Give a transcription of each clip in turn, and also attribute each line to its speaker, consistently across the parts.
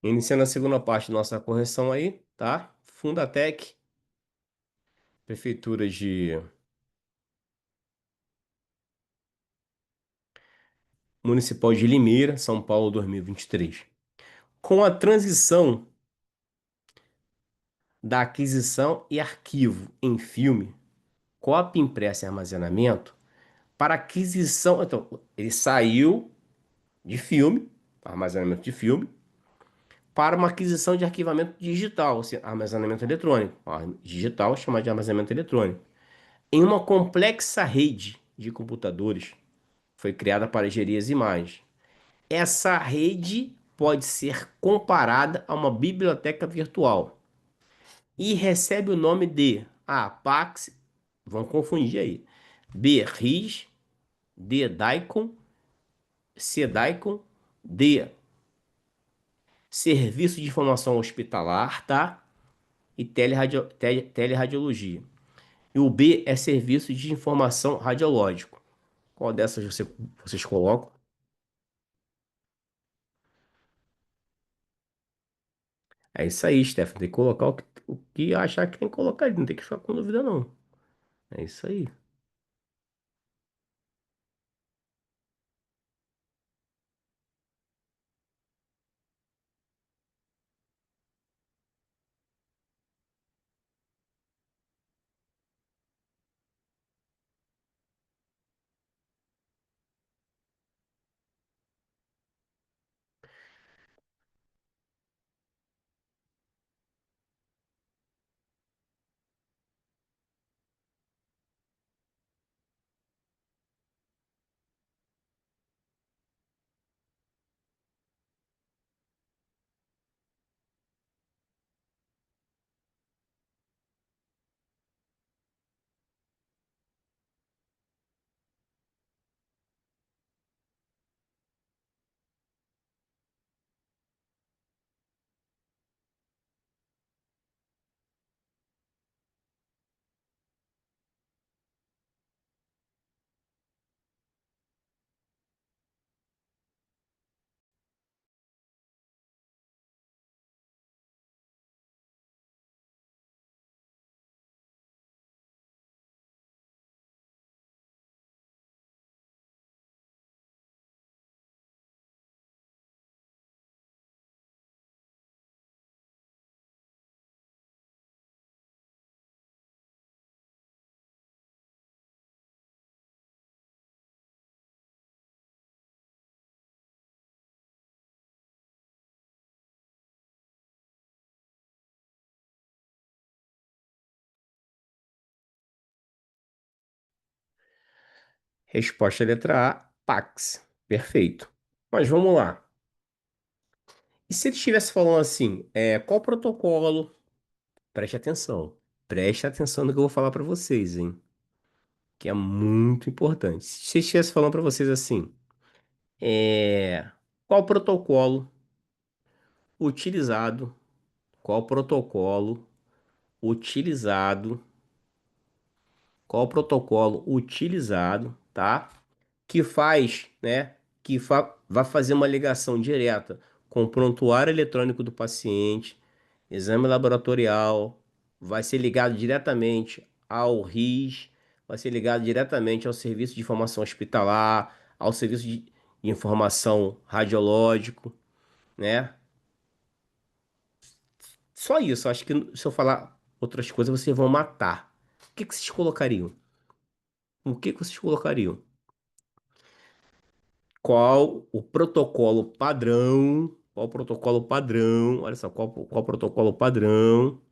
Speaker 1: Iniciando a segunda parte da nossa correção aí, tá? Fundatec, Prefeitura de Municipal de Limeira, São Paulo, 2023. Com a transição da aquisição e arquivo em filme, cópia impressa e armazenamento, para aquisição. Então, ele saiu de filme, armazenamento de filme, para uma aquisição de arquivamento digital, ou seja, armazenamento eletrônico. Digital chamado de armazenamento eletrônico. Em uma complexa rede de computadores foi criada para gerir as imagens. Essa rede pode ser comparada a uma biblioteca virtual e recebe o nome de Pax, vão confundir aí, B, RIS, D, DICOM, C, DICOM, D, Serviço de Informação Hospitalar, tá? E teleradiologia. E o B é Serviço de Informação Radiológico. Qual dessas vocês colocam? É isso aí, Stefano. Tem que colocar o que achar que tem que colocar ali. Não tem que ficar com dúvida, não. É isso aí. Resposta letra A, Pax. Perfeito. Mas vamos lá. E se ele estivesse falando assim, qual protocolo? Preste atenção. Preste atenção no que eu vou falar para vocês, hein? Que é muito importante. Se ele estivesse falando para vocês assim, qual protocolo utilizado? Qual protocolo utilizado? Qual protocolo utilizado, tá? Que faz, né? Vai fazer uma ligação direta com o prontuário eletrônico do paciente, exame laboratorial, vai ser ligado diretamente ao RIS, vai ser ligado diretamente ao Serviço de Informação Hospitalar, ao Serviço de Informação Radiológico, né? Só isso. Acho que se eu falar outras coisas, vocês vão matar. O que que vocês colocariam? O que que vocês colocariam? Qual o protocolo padrão? Qual o protocolo padrão? Olha só, qual o protocolo padrão?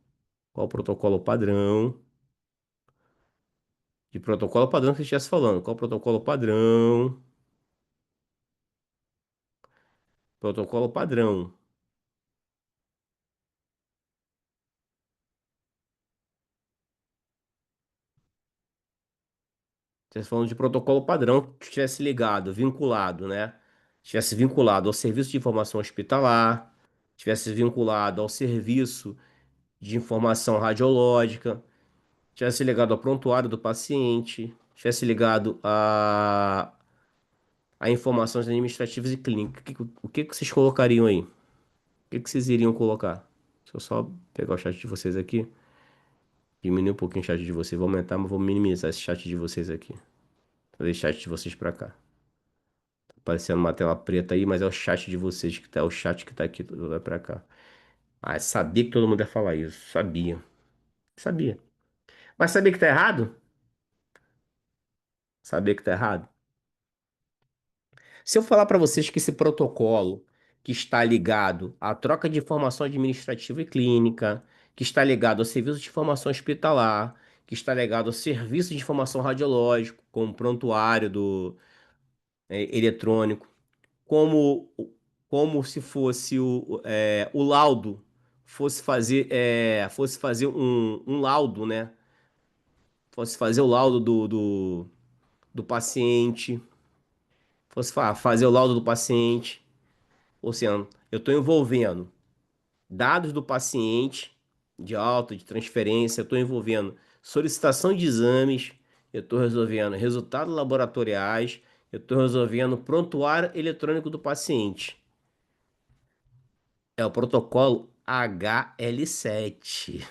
Speaker 1: Qual o protocolo padrão? De protocolo padrão que você estivesse falando. Qual o protocolo padrão? Protocolo padrão. Você está falando de protocolo padrão que estivesse ligado, vinculado, né? Estivesse vinculado ao serviço de informação hospitalar, estivesse vinculado ao serviço de informação radiológica, estivesse ligado ao prontuário do paciente, estivesse ligado a informações administrativas e clínicas. O que que vocês colocariam aí? que vocês iriam colocar? Deixa eu só pegar o chat de vocês aqui. Diminuir um pouquinho o chat de vocês. Vou aumentar, mas vou minimizar esse chat de vocês aqui. Trazer o chat de vocês pra cá. Tá aparecendo uma tela preta aí, mas é o chat de vocês que tá. É o chat que tá aqui, tudo vai pra cá. Ah, sabia que todo mundo ia falar isso. Sabia. Sabia. Mas sabia que tá errado? Sabia que tá errado? Se eu falar para vocês que esse protocolo que está ligado à troca de informação administrativa e clínica, que está ligado ao serviço de informação hospitalar, que está ligado ao serviço de informação radiológico, como prontuário eletrônico, como, como se fosse o laudo, fosse fazer um laudo, né? Fosse fazer o laudo do paciente, fosse fazer o laudo do paciente. Ou seja, eu estou envolvendo dados do paciente de alta, de transferência, eu estou envolvendo solicitação de exames, eu estou resolvendo resultados laboratoriais, eu estou resolvendo prontuário eletrônico do paciente. É o protocolo HL7.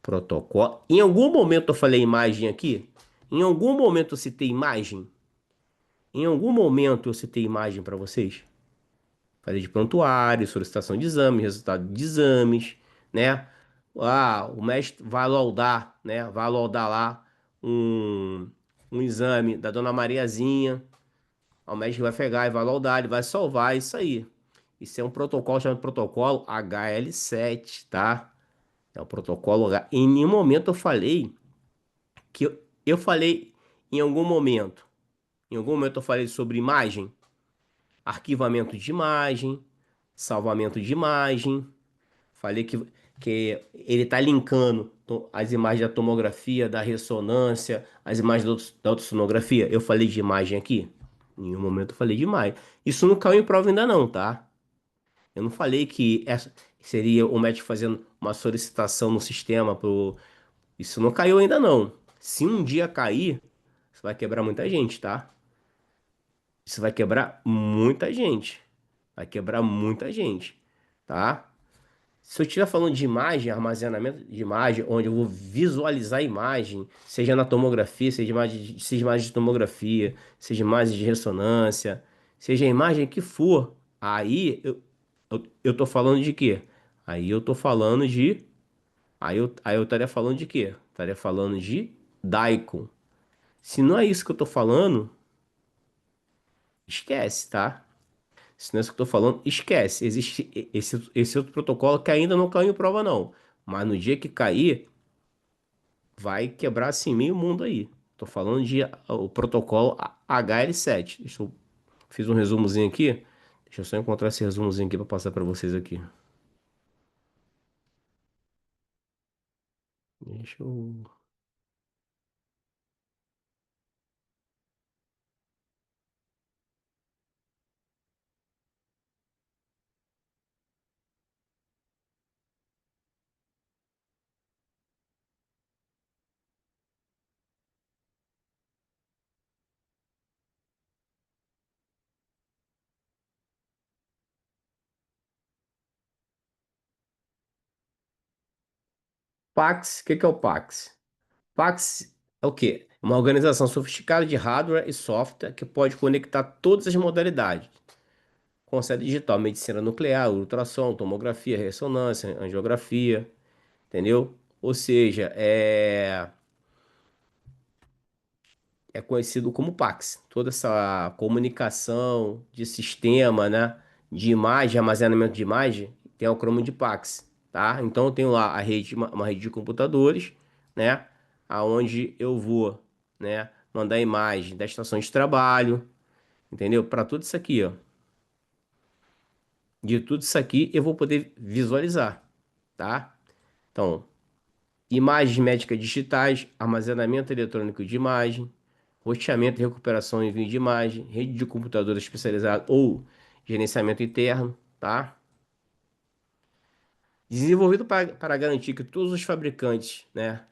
Speaker 1: Protocolo. Em algum momento eu falei imagem aqui? Em algum momento eu citei imagem? Em algum momento eu citei imagem para vocês? Falei de prontuário, solicitação de exame, resultado de exames, né? Ah, o mestre vai laudar, né? Vai laudar lá um, um exame da Dona Mariazinha. O médico vai pegar e vai laudar, ele vai salvar isso aí. Isso é um protocolo chamado protocolo HL7, tá? É o protocolo H. Em nenhum momento eu falei que eu falei em algum momento eu falei sobre imagem, arquivamento de imagem, salvamento de imagem. Falei que ele está linkando as imagens da tomografia, da ressonância, as imagens da ultrassonografia. Eu falei de imagem aqui? Em nenhum momento eu falei de imagem. Isso não caiu em prova ainda não, tá? Eu não falei que essa seria o médico fazendo uma solicitação no sistema pro... Isso não caiu ainda não. Se um dia cair, isso vai quebrar muita gente, tá? Isso vai quebrar muita gente. Vai quebrar muita gente, tá? Se eu estiver falando de imagem, armazenamento de imagem, onde eu vou visualizar a imagem, seja na tomografia, seja imagem de tomografia, seja imagem de ressonância, seja a imagem que for, aí eu tô falando de quê? Aí eu tô falando de. Aí eu estaria falando de quê? Estaria falando de Daikon. Se não é isso que eu tô falando, esquece, tá? Se não é isso que eu tô falando, esquece. Existe esse outro protocolo que ainda não caiu em prova, não. Mas no dia que cair, vai quebrar assim meio mundo aí. Tô falando de o protocolo HL7. Fiz um resumozinho aqui. Deixa eu só encontrar esse resumozinho aqui para passar para vocês aqui. Deixa eu. PAX, o que que é o PAX? PAX é o quê? Uma organização sofisticada de hardware e software que pode conectar todas as modalidades. Concede digital, medicina nuclear, ultrassom, tomografia, ressonância, angiografia, entendeu? Ou seja, é conhecido como PAX. Toda essa comunicação de sistema, né, de imagem, armazenamento de imagem, tem o acrônimo de PAX, tá? Então eu tenho lá a rede, uma rede de computadores, né, aonde eu vou, né, mandar imagem da estação de trabalho, entendeu? Para tudo isso aqui, ó. De tudo isso aqui eu vou poder visualizar, tá? Então, imagens médicas digitais, armazenamento eletrônico de imagem, roteamento, recuperação e envio de imagem, rede de computador especializado ou gerenciamento interno, tá? Desenvolvido para garantir que todos os fabricantes, né,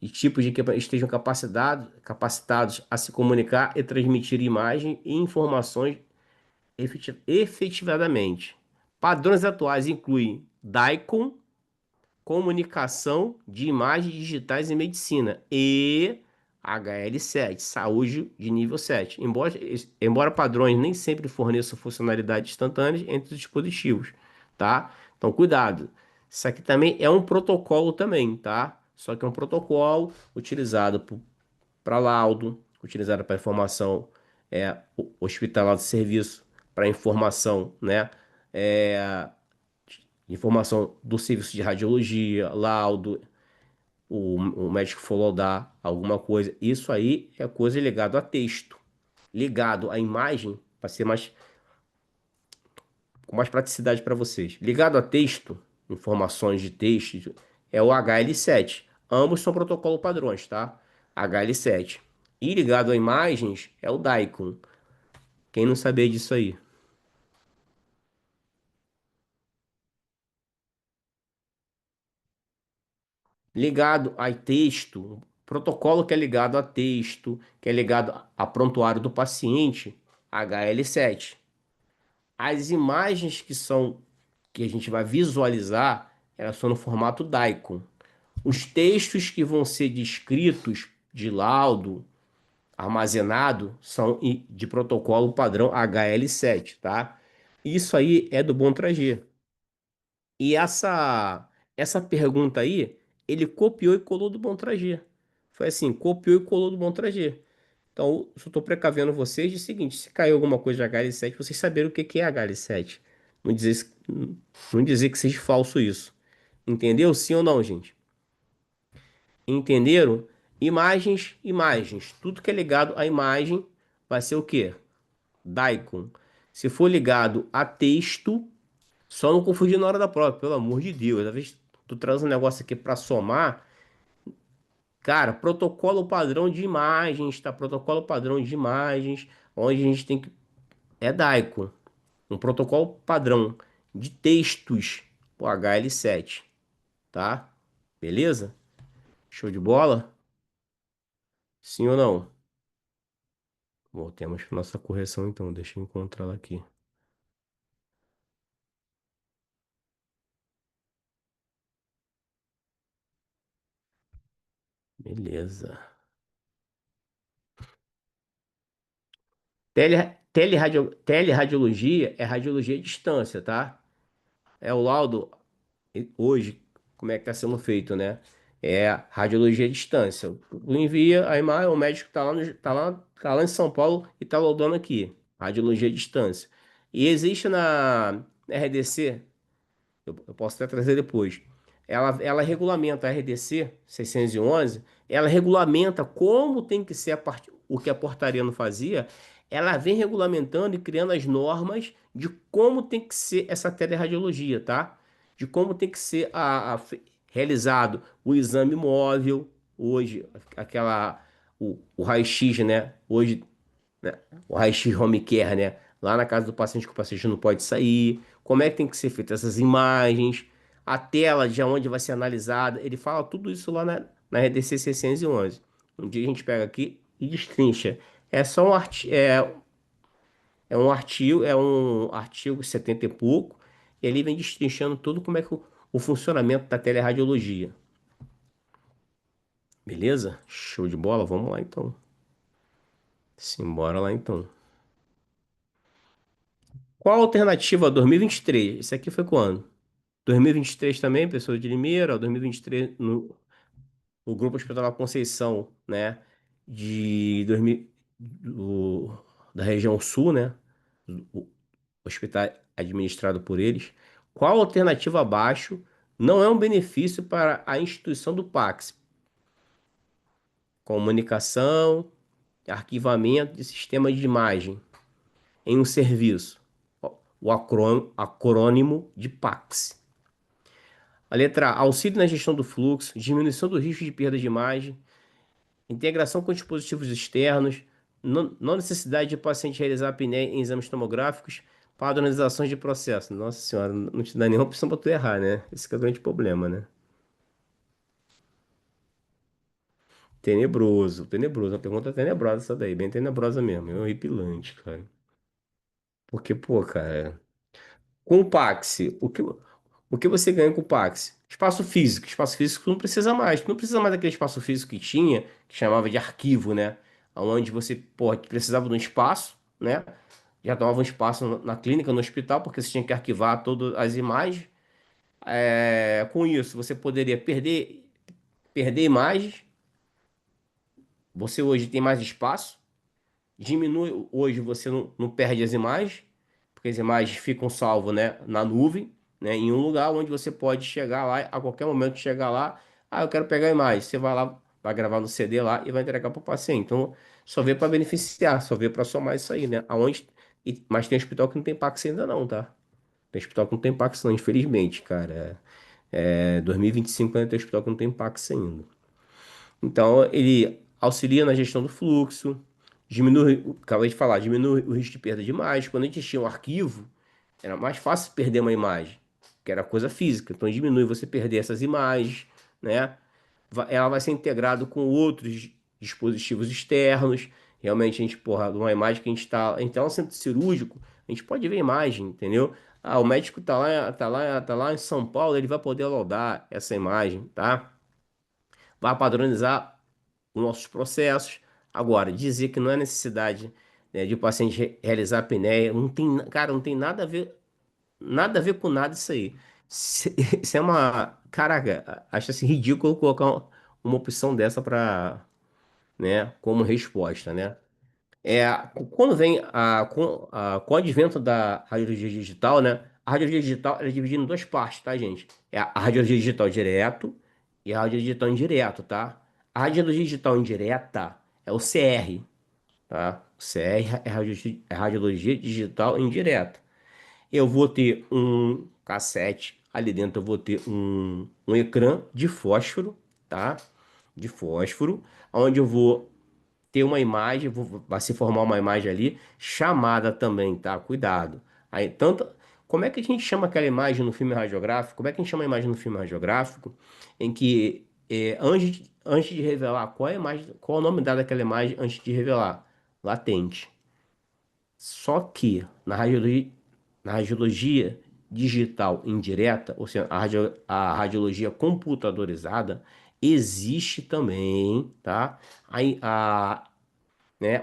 Speaker 1: e tipos de equipamento estejam capacitados a se comunicar e transmitir imagem e informações efetivadamente. Padrões atuais incluem DICOM, comunicação de imagens digitais em medicina, e HL7, saúde de nível 7. Embora padrões nem sempre forneçam funcionalidades instantâneas entre os dispositivos, tá? Então, cuidado. Isso aqui também é um protocolo também, tá? Só que é um protocolo utilizado para laudo, utilizado para informação hospitalar do serviço, para informação, né? É, informação do serviço de radiologia, laudo, o médico for laudar alguma coisa. Isso aí é coisa ligado a texto, ligado à imagem, para ser mais com mais praticidade para vocês. Ligado a texto, informações de texto, é o HL7. Ambos são protocolo padrões, tá? HL7. E ligado a imagens é o DICOM. Quem não sabia disso aí? Ligado a texto, protocolo que é ligado a texto, que é ligado a prontuário do paciente, HL7. As imagens que a gente vai visualizar, elas são no formato DICOM. Os textos que vão ser descritos de laudo, armazenado, são de protocolo padrão HL7, tá? Isso aí é do Bom Trajet. E essa pergunta aí, ele copiou e colou do Bom Trajet. Foi assim, copiou e colou do Bom Trajet. Então, só estou precavendo vocês de seguinte, se caiu alguma coisa de HL7, vocês saberem o que que é HL7. Não dizer que seja falso isso. Entendeu? Sim ou não, gente? Entenderam? Imagens, imagens. Tudo que é ligado à imagem vai ser o quê? DICOM. Se for ligado a texto, só não confundir na hora da prova, pelo amor de Deus. Às vezes tu traz um negócio aqui para somar. Cara, protocolo padrão de imagens, tá? Protocolo padrão de imagens, onde a gente tem que. É DICOM. Um protocolo padrão de textos, o HL7, tá? Beleza? Show de bola? Sim ou não? Voltemos para nossa correção então, deixa eu encontrá-la aqui. Beleza. Teleradiologia é radiologia à distância, tá? É o laudo hoje, como é que está sendo feito, né? É radiologia à distância. Tu envia a imagem, o médico tá lá, tá lá em São Paulo e tá laudando aqui. Radiologia à distância. E existe na RDC, eu posso até trazer depois. Ela regulamenta a RDC 611, ela regulamenta como tem que ser o que a portaria não fazia, ela vem regulamentando e criando as normas de como tem que ser essa teleradiologia, tá? De como tem que ser realizado o exame móvel, hoje, o raio-x, né? Hoje, né? O raio-x home care, né? Lá na casa do paciente que o paciente não pode sair. Como é que tem que ser feitas essas imagens? A tela de onde vai ser analisada. Ele fala tudo isso lá na RDC 611. Um dia a gente pega aqui e destrincha. É só um artigo, é um artigo 70 e pouco. E ele vem destrinchando tudo como é que o funcionamento da teleradiologia. Beleza? Show de bola? Vamos lá então. Simbora lá então. Qual a alternativa a 2023? Esse aqui foi quando? 2023 também, pessoa de Limeira, 2023 no Grupo Hospitalar Conceição, né? De 2000, da região sul, né? O hospital administrado por eles. Qual alternativa abaixo não é um benefício para a instituição do PAX? Comunicação, arquivamento de sistemas de imagem em um serviço. O acrônimo de PAX. A letra A, auxílio na gestão do fluxo, diminuição do risco de perda de imagem, integração com dispositivos externos, não necessidade de paciente realizar apneia em exames tomográficos, padronizações de processo. Nossa senhora, não te dá nenhuma opção para tu errar, né? Esse que é o grande problema, né? Tenebroso, tenebroso. Uma pergunta tenebrosa essa daí, bem tenebrosa mesmo. É horripilante, cara. Porque, pô, cara. Com o Pax, o que você ganha com o Pax? Espaço físico não precisa mais. Tu não precisa mais daquele espaço físico que tinha, que chamava de arquivo, né? Onde você, porra, precisava de um espaço, né? Já tomava um espaço na clínica, no hospital, porque você tinha que arquivar todas as imagens. Com isso, você poderia perder imagens. Você hoje tem mais espaço. Diminui, hoje você não perde as imagens, porque as imagens ficam salvas, né, na nuvem, né, em um lugar onde você pode chegar lá, a qualquer momento chegar lá, eu quero pegar a imagem. Você vai lá, vai gravar no CD lá e vai entregar para o paciente. Então, só veio para beneficiar, só veio para somar isso aí, né? Mas tem hospital que não tem Pax ainda não, tá? Tem hospital que não tem Pax não, infelizmente, cara. 2025 ainda tem hospital que não tem Pax ainda. Então, ele auxilia na gestão do fluxo, diminui, acabei de falar, diminui o risco de perda de imagem. Quando a gente tinha um arquivo, era mais fácil perder uma imagem, que era coisa física. Então, diminui você perder essas imagens, né? Ela vai ser integrado com outros dispositivos externos. Realmente, a gente, porra, uma imagem que a gente tá no centro cirúrgico, a gente pode ver a imagem, entendeu? O médico tá lá em São Paulo, ele vai poder loadar essa imagem, tá? Vai padronizar os nossos processos. Agora, dizer que não é necessidade, né, de o paciente realizar a apneia, não tem, cara, não tem nada a ver com nada isso aí. Isso é uma, caraca, acho assim ridículo colocar uma opção dessa para, né, como resposta, né? Quando vem com o advento da radiologia digital, né? A radiologia digital ela é dividida em duas partes, tá, gente? É a radiologia digital direto e a radiologia digital indireto, tá? A radiologia digital indireta é o CR, tá? O CR é radiologia digital indireta. Eu vou ter um cassete, ali dentro eu vou ter um ecrã de fósforo, tá? De fósforo, onde eu vou ter uma imagem, vai se formar uma imagem ali, chamada também, tá? Cuidado. Aí, como é que a gente chama aquela imagem no filme radiográfico? Como é que a gente chama a imagem no filme radiográfico? Em que, antes de revelar qual é a imagem, qual é o nome dado àquela imagem antes de revelar? Latente. Só que na radiologia digital indireta, ou seja, a radiologia computadorizada, existe também, tá?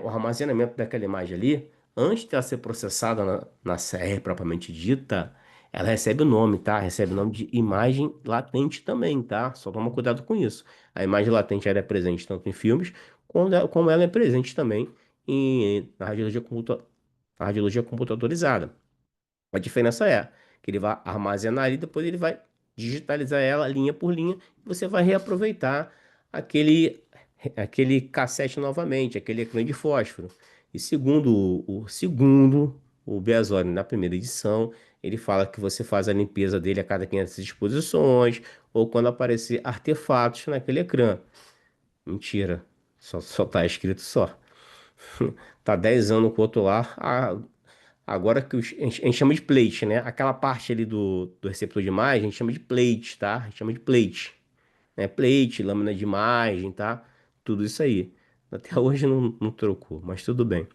Speaker 1: O armazenamento daquela imagem ali, antes de ela ser processada na CR propriamente dita, ela recebe o nome, tá? Recebe o nome de imagem latente também, tá? Só toma cuidado com isso. A imagem latente ela é presente tanto em filmes, como ela é presente também na radiologia computadorizada. A diferença é que ele vai armazenar ali, depois ele vai digitalizar ela linha por linha, e você vai reaproveitar aquele cassete novamente, aquele ecrã de fósforo. E segundo o Biasone, na primeira edição, ele fala que você faz a limpeza dele a cada 500 exposições, ou quando aparecer artefatos naquele ecrã. Mentira, só tá escrito só. Tá 10 anos com o outro lá. Agora que a gente chama de plate, né? Aquela parte ali do receptor de imagem, a gente chama de plate, tá? A gente chama de plate, né? Plate, lâmina de imagem, tá? Tudo isso aí. Até hoje não trocou, mas tudo bem.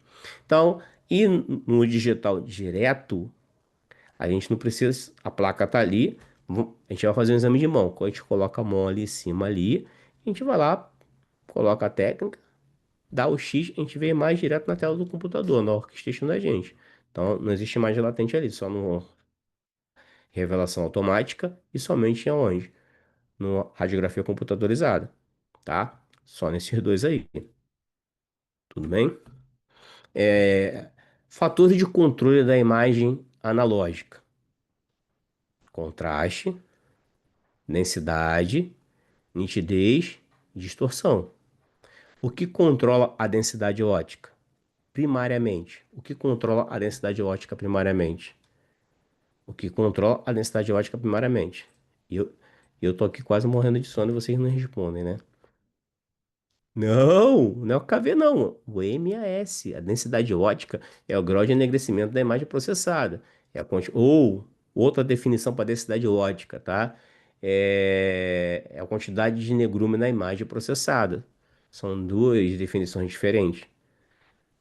Speaker 1: Então, e no digital direto, a gente não precisa, a placa tá ali, a gente vai fazer um exame de mão. Quando a gente coloca a mão ali em cima ali, a gente vai lá, coloca a técnica, dá o X, a gente vê mais direto na tela do computador, na workstation da gente. Então, não existe imagem latente ali, só no revelação automática e somente aonde? No radiografia computadorizada, tá? Só nesses dois aí, tudo bem? É, Fatores de controle da imagem analógica: contraste, densidade, nitidez, distorção. O que controla a densidade ótica? Primariamente. O que controla a densidade ótica primariamente? O que controla a densidade ótica primariamente. E eu tô aqui quase morrendo de sono e vocês não respondem, né? Não é o KV não. O MAS, a densidade ótica, é o grau de enegrecimento da imagem processada. Ou outra definição para densidade ótica, tá? É a quantidade de negrume na imagem processada. São duas definições diferentes,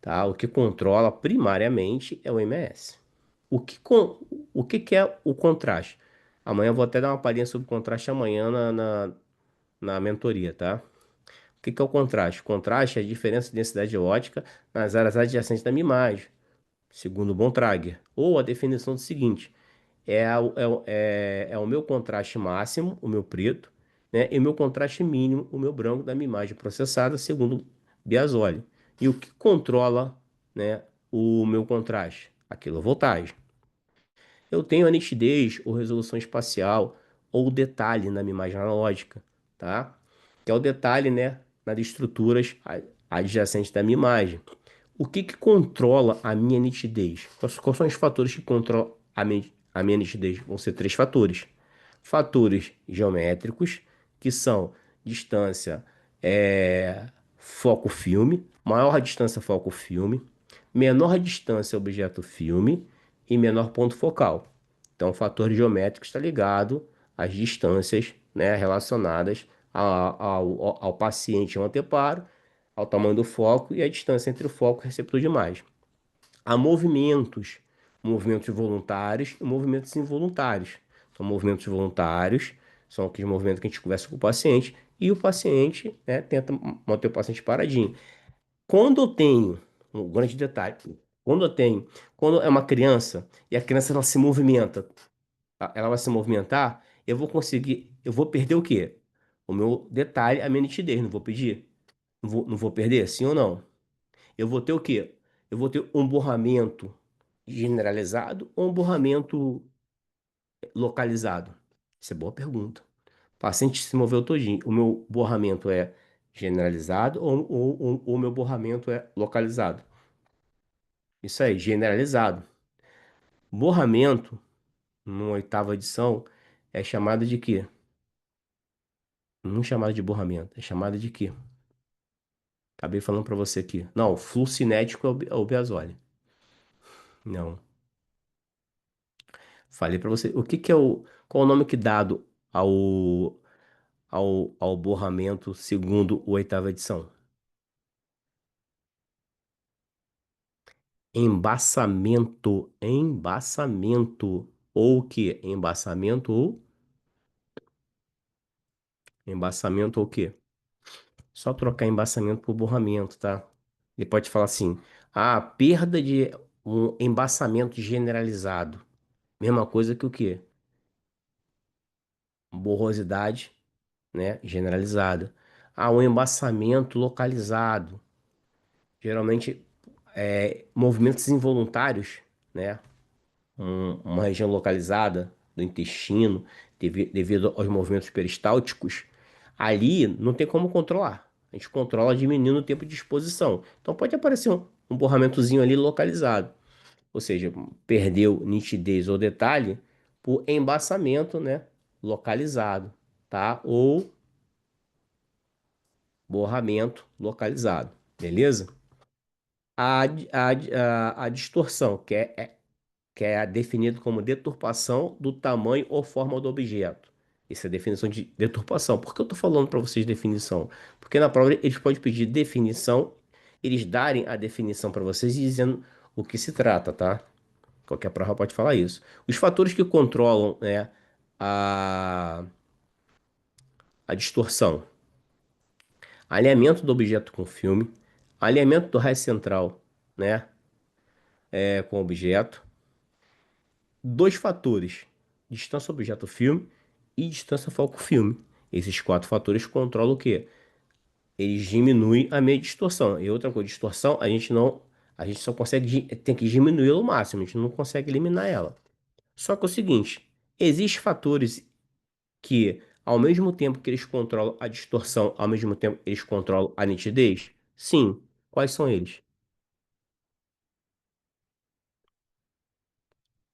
Speaker 1: tá? O que controla primariamente é o MAS. O que, O que que é o contraste? Amanhã eu vou até dar uma palhinha sobre contraste amanhã na mentoria, tá? O que que é o contraste? O contraste é a diferença de densidade ótica nas áreas adjacentes da minha imagem, segundo o Bontrager. Ou a definição do seguinte: é o meu contraste máximo, o meu preto, né? E o meu contraste mínimo, o meu branco da minha imagem processada, segundo Biasoli. E o que controla, né, o meu contraste? A quilovoltagem. Eu tenho a nitidez ou resolução espacial ou detalhe na minha imagem analógica, tá? Que é o detalhe, né, nas estruturas adjacentes da minha imagem. O que que controla a minha nitidez? Quais são os fatores que controlam a minha nitidez? Vão ser três fatores. Fatores geométricos, que são distância, foco-filme, maior distância foco-filme, menor distância objeto-filme e menor ponto focal. Então, o fator geométrico está ligado às distâncias, né, relacionadas ao paciente e ao anteparo, ao tamanho do foco e à distância entre o foco e o receptor de imagem. Há movimentos voluntários e movimentos involuntários. Então, movimentos voluntários são aqueles movimentos que a gente conversa com o paciente e o paciente, né, tenta manter o paciente paradinho. Quando eu tenho, um grande detalhe, quando eu tenho, quando é uma criança e a criança ela se movimenta, tá? Ela vai se movimentar, eu vou perder o quê? O meu detalhe, a minha nitidez, não vou pedir? Não vou perder, sim ou não? Eu vou ter o quê? Eu vou ter um borramento generalizado ou um borramento localizado? Isso é boa pergunta. O paciente se moveu todinho. O meu borramento é generalizado ou o meu borramento é localizado? Isso aí, generalizado. Borramento, numa oitava edição, é chamado de quê? Não chamado de borramento, é chamado de quê? Acabei falando para você aqui. Não, fluxo cinético é o Biasoli. Não. Falei para você. O que que é qual o nome que dado ao borramento segundo o oitava edição? Embaçamento. Embaçamento. Ou o quê? Embaçamento ou o quê? Só trocar embaçamento por borramento, tá? Ele pode falar assim: perda de um embaçamento generalizado. Mesma coisa que o quê? Borrosidade, né? Generalizada. Um embaçamento localizado. Geralmente, movimentos involuntários, né? Uma região localizada do intestino, devido aos movimentos peristálticos, ali não tem como controlar. A gente controla diminuindo o tempo de exposição. Então pode aparecer um borramentozinho ali localizado. Ou seja, perdeu nitidez ou detalhe por embaçamento, né? Localizado, tá? Ou borramento localizado, beleza? A distorção, que é definido como deturpação do tamanho ou forma do objeto. Isso é a definição de deturpação. Por que eu estou falando para vocês definição? Porque na prova eles podem pedir definição, eles darem a definição para vocês e dizendo o que se trata, tá? Qualquer prova pode falar isso. Os fatores que controlam, né, a, a distorção: alinhamento do objeto com o filme, alinhamento do raio central, né, com o objeto. Dois fatores: distância objeto-filme e distância foco-filme. Esses quatro fatores controlam o quê? Eles diminuem a minha distorção. E outra coisa, distorção, a gente só consegue, tem que diminuir ao máximo, a gente não consegue eliminar ela. Só que é o seguinte, existem fatores que, ao mesmo tempo que eles controlam a distorção, ao mesmo tempo eles controlam a nitidez? Sim. Quais são eles?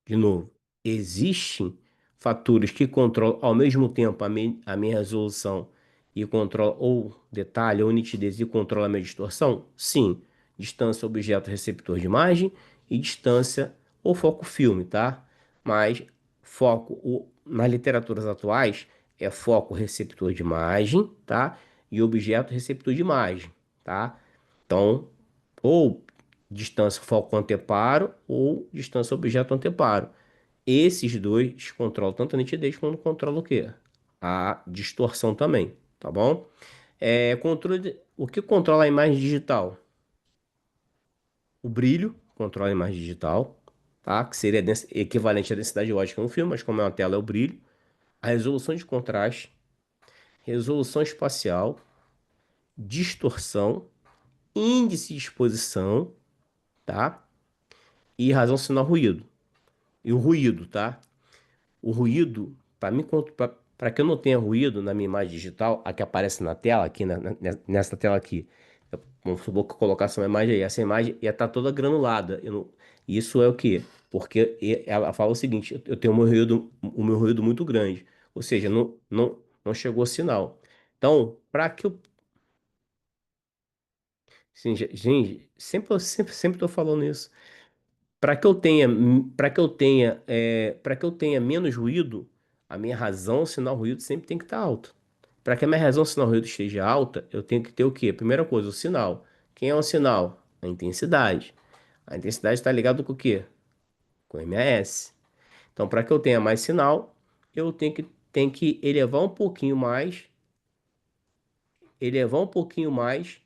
Speaker 1: De novo, existem fatores que controlam ao mesmo tempo a minha resolução e controlam ou detalhe ou nitidez e controlam a minha distorção? Sim. Distância objeto receptor de imagem e distância ou foco filme, tá? Mas foco nas literaturas atuais é foco receptor de imagem, tá? E objeto receptor de imagem, tá? Então, ou distância foco anteparo ou distância objeto anteparo. Esses dois controlam tanto a nitidez quanto controlam o quê? A distorção também, tá bom? O que controla a imagem digital? O brilho controla a imagem digital, tá? Que seria equivalente à densidade ótica no filme, mas como é uma tela, é o brilho. A resolução de contraste, resolução espacial, distorção, índice de exposição, tá? E razão sinal ruído. E o ruído, tá? O ruído, para que eu não tenha ruído na minha imagem digital, a que aparece na tela, aqui nessa tela aqui, vamos supor que eu colocasse uma imagem aí, essa imagem ia estar toda granulada. Isso é o quê? Porque ela fala o seguinte: eu tenho o meu ruído muito grande, ou seja, não chegou sinal. Então, para que eu. Sim, gente, sempre estou falando isso. Para que eu tenha menos ruído, a minha razão sinal ruído sempre tem que estar alta. Para que a minha razão sinal ruído esteja alta, eu tenho que ter o quê? Primeira coisa, o sinal. Quem é o sinal? A intensidade. A intensidade está ligada com o quê? Com o MS. Então, para que eu tenha mais sinal, eu tenho que elevar um pouquinho mais,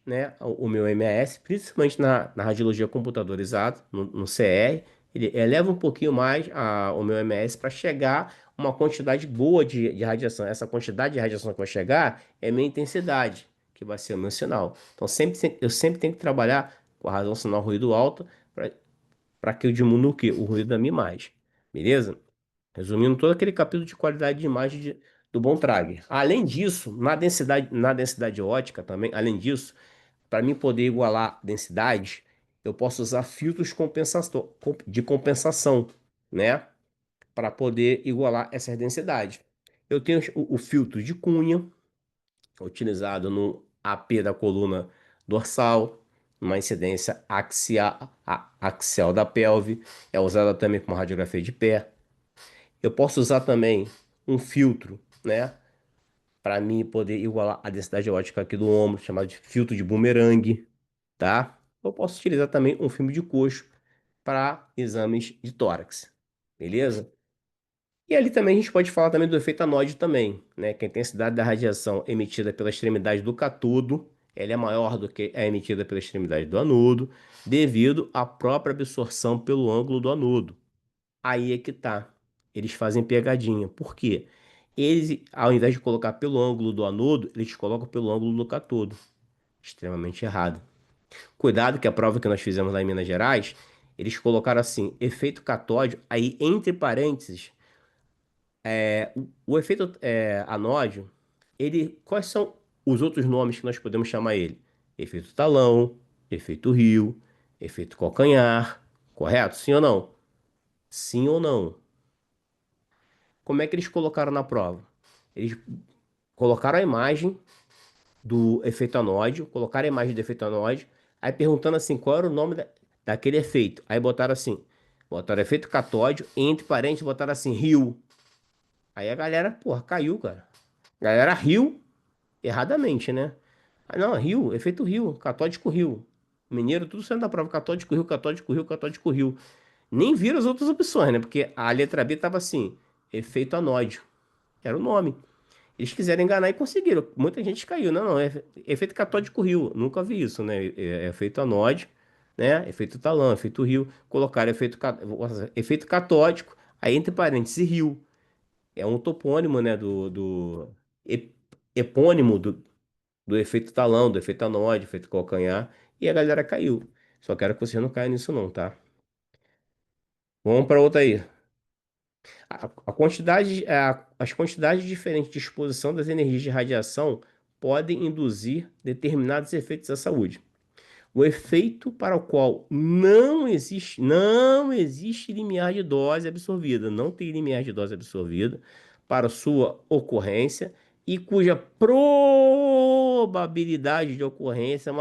Speaker 1: né, o meu MS, principalmente na radiologia computadorizada, no CR, ele eleva um pouquinho mais o meu MS para chegar uma quantidade boa de radiação. Essa quantidade de radiação que vai chegar é minha intensidade, que vai ser o meu sinal. Então, eu sempre tenho que trabalhar com a razão sinal ruído alta para que eu diminua o quê? O ruído da minha imagem. Beleza? Resumindo todo aquele capítulo de qualidade de imagem do bom Trager. Além disso, na densidade ótica também, além disso, para mim poder igualar densidades, eu posso usar filtros de compensação, né? Para poder igualar essas densidades. Eu tenho o filtro de Cunha, utilizado no AP da coluna dorsal, uma incidência axial da pelve, é usada também como radiografia de pé. Eu posso usar também um filtro, né? Para mim poder igualar a densidade ótica aqui do ombro, chamado de filtro de bumerangue, tá? Eu posso utilizar também um filme de coxo para exames de tórax, beleza? E ali também a gente pode falar também do efeito anóide também, né? Que a intensidade da radiação emitida pela extremidade do catodo, ela é maior do que a emitida pela extremidade do anodo, devido à própria absorção pelo ângulo do anodo. Aí é que tá. Eles fazem pegadinha. Por quê? Eles, ao invés de colocar pelo ângulo do anodo, eles colocam pelo ângulo do catodo. Extremamente errado. Cuidado que a prova que nós fizemos lá em Minas Gerais, eles colocaram assim, efeito catódio, aí entre parênteses, o efeito anódio, quais são os outros nomes que nós podemos chamar ele? Efeito talão, efeito rio, efeito calcanhar, correto? Sim ou não? Sim ou não? Como é que eles colocaram na prova? Eles colocaram a imagem do efeito anódio, colocaram a imagem do efeito anódio, aí perguntando assim, qual era o nome daquele efeito. Aí botaram efeito catódio, entre parênteses, botaram assim, rio. Aí a galera, porra, caiu, cara. A galera riu erradamente, né? Ah, não, rio, efeito rio, catódico rio. Mineiro, tudo saindo da prova, catódico rio, catódico rio, catódico rio. Nem viram as outras opções, né? Porque a letra B tava assim, efeito anódio. Era o nome. Eles quiseram enganar e conseguiram. Muita gente caiu. Não, não, é efeito catódico Rio. Nunca vi isso, né? É efeito anódio, né? Efeito talão, efeito Rio. Colocaram efeito catódico, aí entre parênteses Rio. É um topônimo, né? Ep- epônimo do efeito talão, do efeito anódio, efeito calcanhar. E a galera caiu. Só quero que você não caia nisso, não, tá? Vamos para outra aí. As quantidades diferentes de exposição das energias de radiação podem induzir determinados efeitos à saúde. O efeito para o qual não existe limiar de dose absorvida, não tem limiar de dose absorvida para sua ocorrência e cuja probabilidade de ocorrência,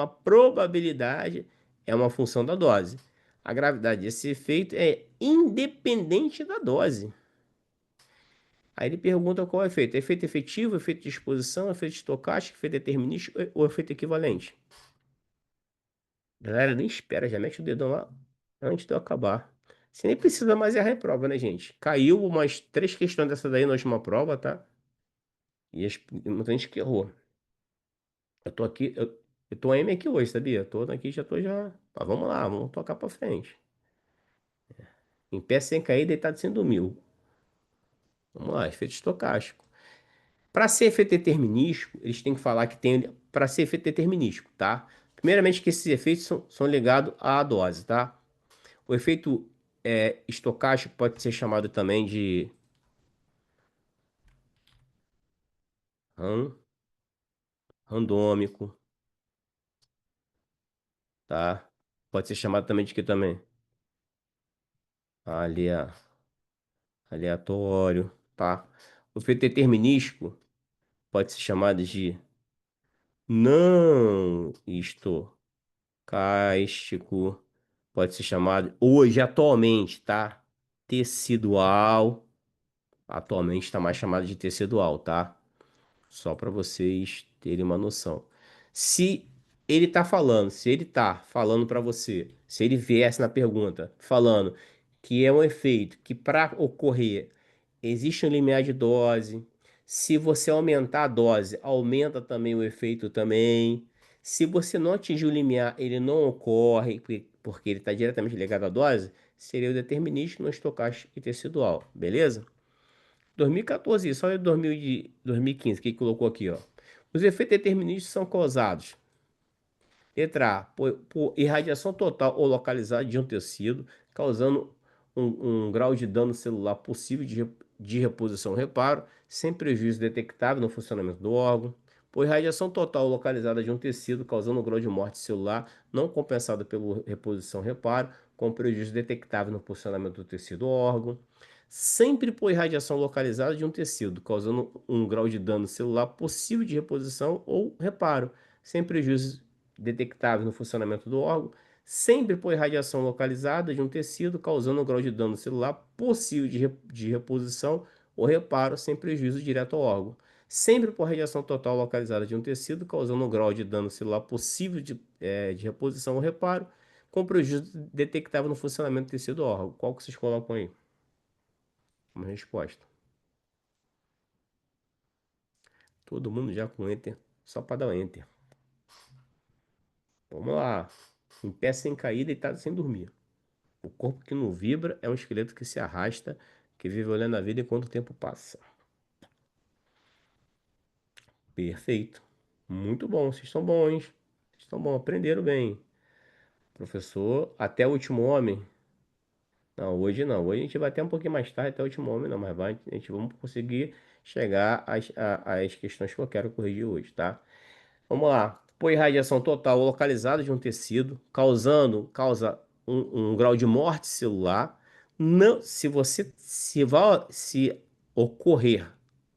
Speaker 1: é uma função da dose. A gravidade desse efeito é independente da dose. Aí ele pergunta qual é o efeito. Efeito efetivo, efeito de exposição, efeito estocástico, efeito determinístico ou efeito equivalente? Galera, nem espera, já mete o dedão lá antes de eu acabar. Você nem precisa mais errar em prova, né, gente? Caiu umas três questões dessa daí na última prova, tá? E muita gente que errou. Eu tô aqui, eu tô M aqui hoje, sabia? Tô aqui, já tô já. Mas vamos lá, vamos tocar pra frente. Em pé sem cair, deitado sem dormir. Vamos lá, efeito estocástico. Para ser efeito determinístico, eles têm que falar que tem. Para ser efeito determinístico, tá? Primeiramente, que esses efeitos são ligados à dose, tá? O efeito estocástico pode ser chamado também de ran- randômico, tá? Pode ser chamado também de que também? Alea- Aleatório, tá? O efeito determinístico pode ser chamado de não estocástico, pode ser chamado hoje, atualmente, tá? Tecidual, atualmente está mais chamado de tecidual, tá? Só para vocês terem uma noção. Se se ele tá falando para você, se ele viesse na pergunta falando que é um efeito que para ocorrer existe um limiar de dose, se você aumentar a dose, aumenta também o efeito também. Se você não atingir o limiar, ele não ocorre, porque ele está diretamente ligado à dose, seria o determinístico, não estocástico e tecidual, beleza? 2014, isso, olha 2015, que colocou aqui, ó. Os efeitos deterministas são causados. Letra A, por irradiação total ou localizada de um tecido, causando um grau de dano celular possível de reposição ou reparo, sem prejuízo detectável no funcionamento do órgão. Por irradiação total ou localizada de um tecido, causando um grau de morte celular não compensado pela reposição ou reparo, com prejuízo detectável no funcionamento do tecido ou órgão. Sempre por irradiação localizada de um tecido, causando um grau de dano celular possível de reposição ou reparo, sem prejuízo detectável no funcionamento do órgão, sempre por irradiação localizada de um tecido, causando um grau de dano celular possível de reposição ou reparo, sem prejuízo direto ao órgão. Sempre por radiação total localizada de um tecido, causando um grau de dano celular possível de reposição ou reparo, com prejuízo detectável no funcionamento do tecido ou órgão. Qual que vocês colocam aí? Uma resposta. Todo mundo já com Enter, só para dar o Enter. Vamos lá. Em pé sem cair, deitado sem dormir. O corpo que não vibra é um esqueleto que se arrasta, que vive olhando a vida enquanto o tempo passa. Perfeito. Muito bom, vocês estão bons, hein? Vocês estão bons, aprenderam bem. Professor, até o último homem. Não, hoje não. Hoje a gente vai até um pouquinho mais tarde, até o último homem, não, mas a gente vamos conseguir chegar às questões que eu quero corrigir hoje, tá? Vamos lá. Por irradiação total localizada de um tecido, causa um grau de morte celular. Não, se ocorrer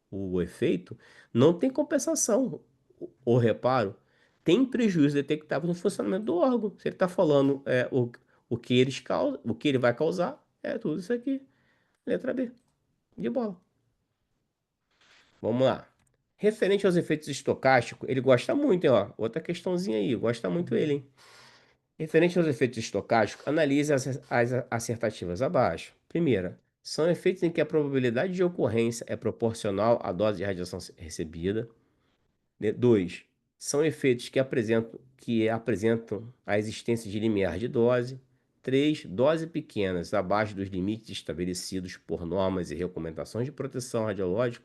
Speaker 1: o efeito, não tem compensação ou reparo, tem prejuízo detectável no funcionamento do órgão. Se ele está falando o que eles causam, o que ele vai causar, é tudo isso aqui. Letra B. De bola. Vamos lá. Referente aos efeitos estocásticos, ele gosta muito, hein, ó. Outra questãozinha aí, gosta muito ele, hein? Referente aos efeitos estocásticos, analise as acertativas abaixo. Primeira, são efeitos em que a probabilidade de ocorrência é proporcional à dose de radiação recebida. 2. São efeitos que apresentam a existência de limiar de dose. 3. Doses pequenas abaixo dos limites estabelecidos por normas e recomendações de proteção radiológica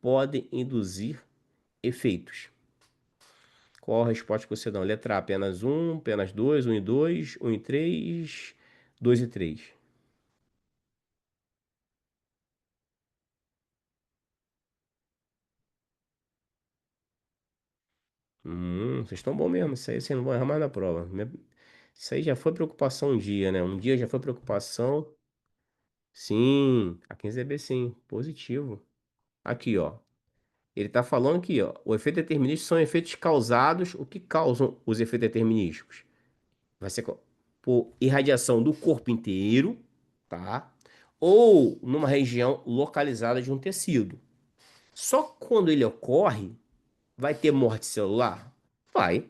Speaker 1: podem induzir efeitos. Qual a resposta que você dá? Letra A, apenas um, apenas dois, um e dois, um e três, dois e três. Vocês estão bom mesmo. Isso aí vocês não vão errar mais na prova. Isso aí já foi preocupação um dia, né? Um dia já foi preocupação. Sim, a 15B sim, positivo. Aqui, ó. Ele tá falando aqui, ó. O efeito determinístico são efeitos causados. O que causam os efeitos determinísticos? Vai ser por irradiação do corpo inteiro, tá? Ou numa região localizada de um tecido. Só que quando ele ocorre, vai ter morte celular? Vai.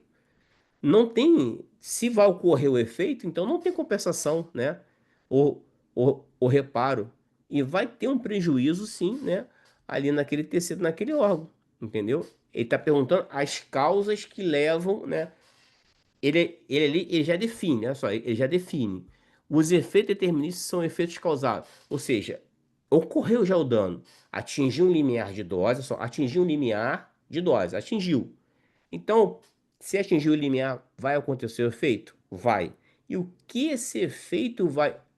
Speaker 1: Não tem. Se vai ocorrer o efeito, então não tem compensação, né? Ou o reparo e vai ter um prejuízo, sim, né? Ali naquele tecido, naquele órgão, entendeu? Ele está perguntando as causas que levam, né? Ele ali, ele já define, olha só, ele já define. Os efeitos deterministas são efeitos causados, ou seja, ocorreu já o dano, atingiu um limiar de dose, olha só, atingiu um limiar de dose, atingiu. Então, se atingir o limiar, vai acontecer o efeito? Vai. E o que esse efeito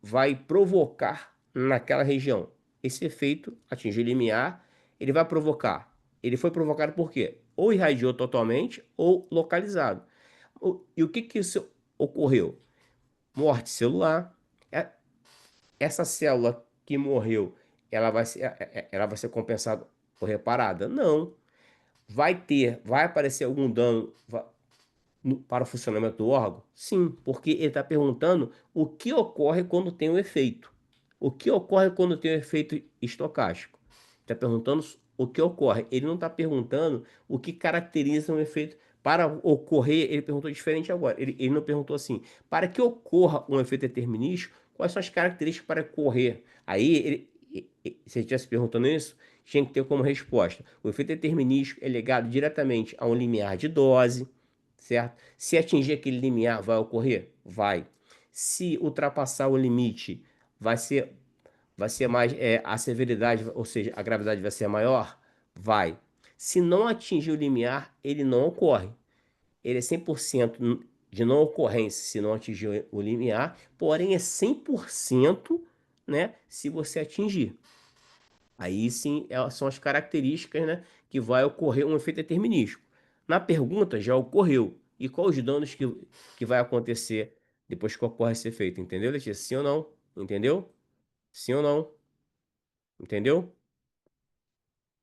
Speaker 1: vai provocar naquela região? Esse efeito, atingir o limiar, ele vai provocar. Ele foi provocado por quê? Ou irradiou totalmente ou localizado. E o que que isso ocorreu? Morte celular. É- Essa célula que morreu, ela vai ser compensada ou reparada? Não. Vai aparecer algum dano para o funcionamento do órgão? Sim, porque ele está perguntando o que ocorre quando tem o efeito. O que ocorre quando tem o efeito estocástico? Está perguntando o que ocorre. Ele não está perguntando o que caracteriza um efeito. Para ocorrer, ele perguntou diferente agora. Ele não perguntou assim, para que ocorra um efeito determinístico, quais são as características para ocorrer? Aí, se ele estivesse perguntando isso, tinha que ter como resposta. O efeito determinístico é ligado diretamente a um limiar de dose, certo? Se atingir aquele limiar, vai ocorrer? Vai. Se ultrapassar o limite, vai ser, vai ser mais, a severidade, ou seja, a gravidade vai ser maior? Vai. Se não atingir o limiar, ele não ocorre. Ele é 100% de não ocorrência se não atingir o limiar, porém é 100%, né, se você atingir. Aí sim são as características, né, que vai ocorrer um efeito determinístico. Na pergunta já ocorreu. E quais os danos que vai acontecer depois que ocorre esse efeito? Entendeu, Letícia? Sim ou não? Entendeu? Sim ou não? Entendeu?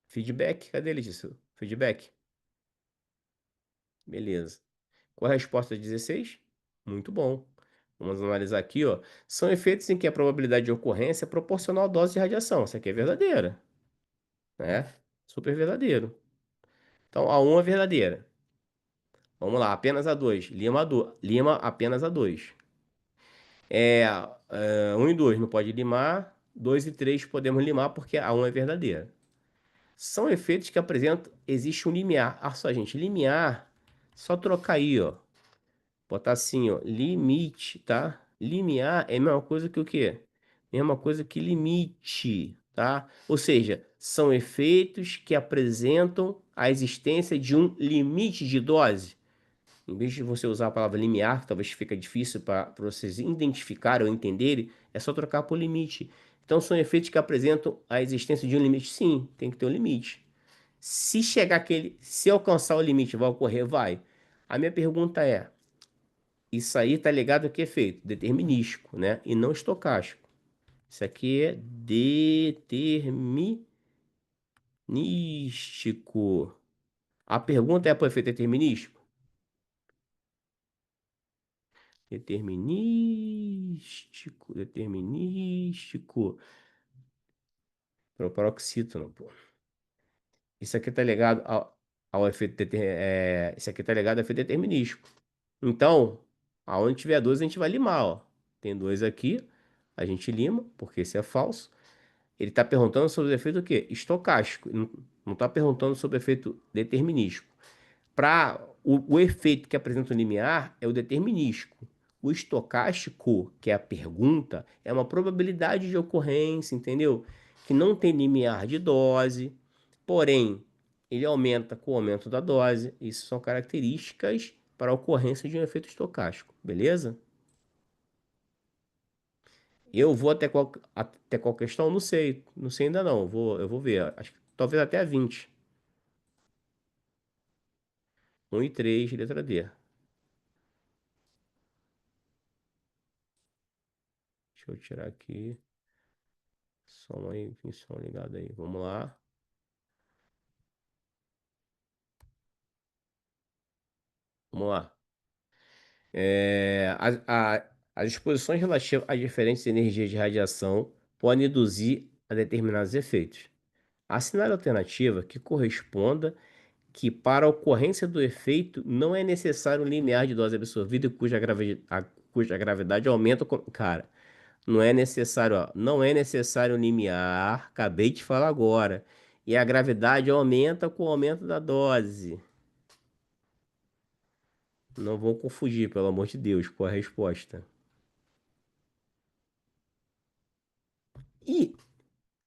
Speaker 1: Feedback? Cadê, Letícia? Feedback? Beleza. Qual a resposta 16? Muito bom. Vamos analisar aqui, ó. São efeitos em que a probabilidade de ocorrência é proporcional à dose de radiação. Isso aqui é verdadeira, né? Super verdadeiro. Então, a 1 é verdadeira. Vamos lá, apenas a 2. Lima apenas a 2. 1 e 2 não pode limar. 2 e 3 podemos limar porque a 1 é verdadeira. São efeitos que apresentam. Existe um limiar. Ah, só, gente, limiar. Só trocar aí, ó. Botar assim, ó. Limite, tá? Limiar é a mesma coisa que o quê? Mesma coisa que limite, tá? Ou seja, são efeitos que apresentam a existência de um limite de dose. Em vez de você usar a palavra limiar, que talvez fica difícil para vocês identificarem ou entenderem, é só trocar por limite. Então, são efeitos que apresentam a existência de um limite. Sim, tem que ter um limite. Se alcançar o limite, vai ocorrer? Vai. A minha pergunta é: isso aí tá ligado a que efeito? Determinístico, né? E não estocástico. Isso aqui é determinístico. A pergunta é por efeito determinístico? Determinístico. Paroxítono, pô. Isso aqui tá ligado ao efeito isso aqui tá ligado ao efeito determinístico. Então, aonde tiver dois, a gente vai limar, ó. Tem dois aqui, a gente lima, porque esse é falso. Ele tá perguntando sobre o efeito o quê? Estocástico. Não tá perguntando sobre o efeito determinístico. Para o efeito que apresenta o limiar é o determinístico. O estocástico, que é a pergunta, é uma probabilidade de ocorrência, entendeu? Que não tem limiar de dose, porém, ele aumenta com o aumento da dose. Isso são características para a ocorrência de um efeito estocástico, beleza? Eu vou até qual questão? Não sei, não sei ainda não. Eu vou ver. Acho que talvez até a 20. 1 e 3, letra D. Deixa eu tirar aqui. Som aí, tem som ligado aí. Vamos lá. Vamos lá. É, as exposições relativas a diferentes energias de radiação podem induzir a determinados efeitos. Assinale a alternativa que corresponda que para a ocorrência do efeito não é necessário um limiar de dose absorvida cuja gravidade aumenta. Cara, Não é necessário, ó, não é necessário limiar, acabei de falar agora. E a gravidade aumenta com o aumento da dose. Não vou confundir, pelo amor de Deus, com a resposta. Ih,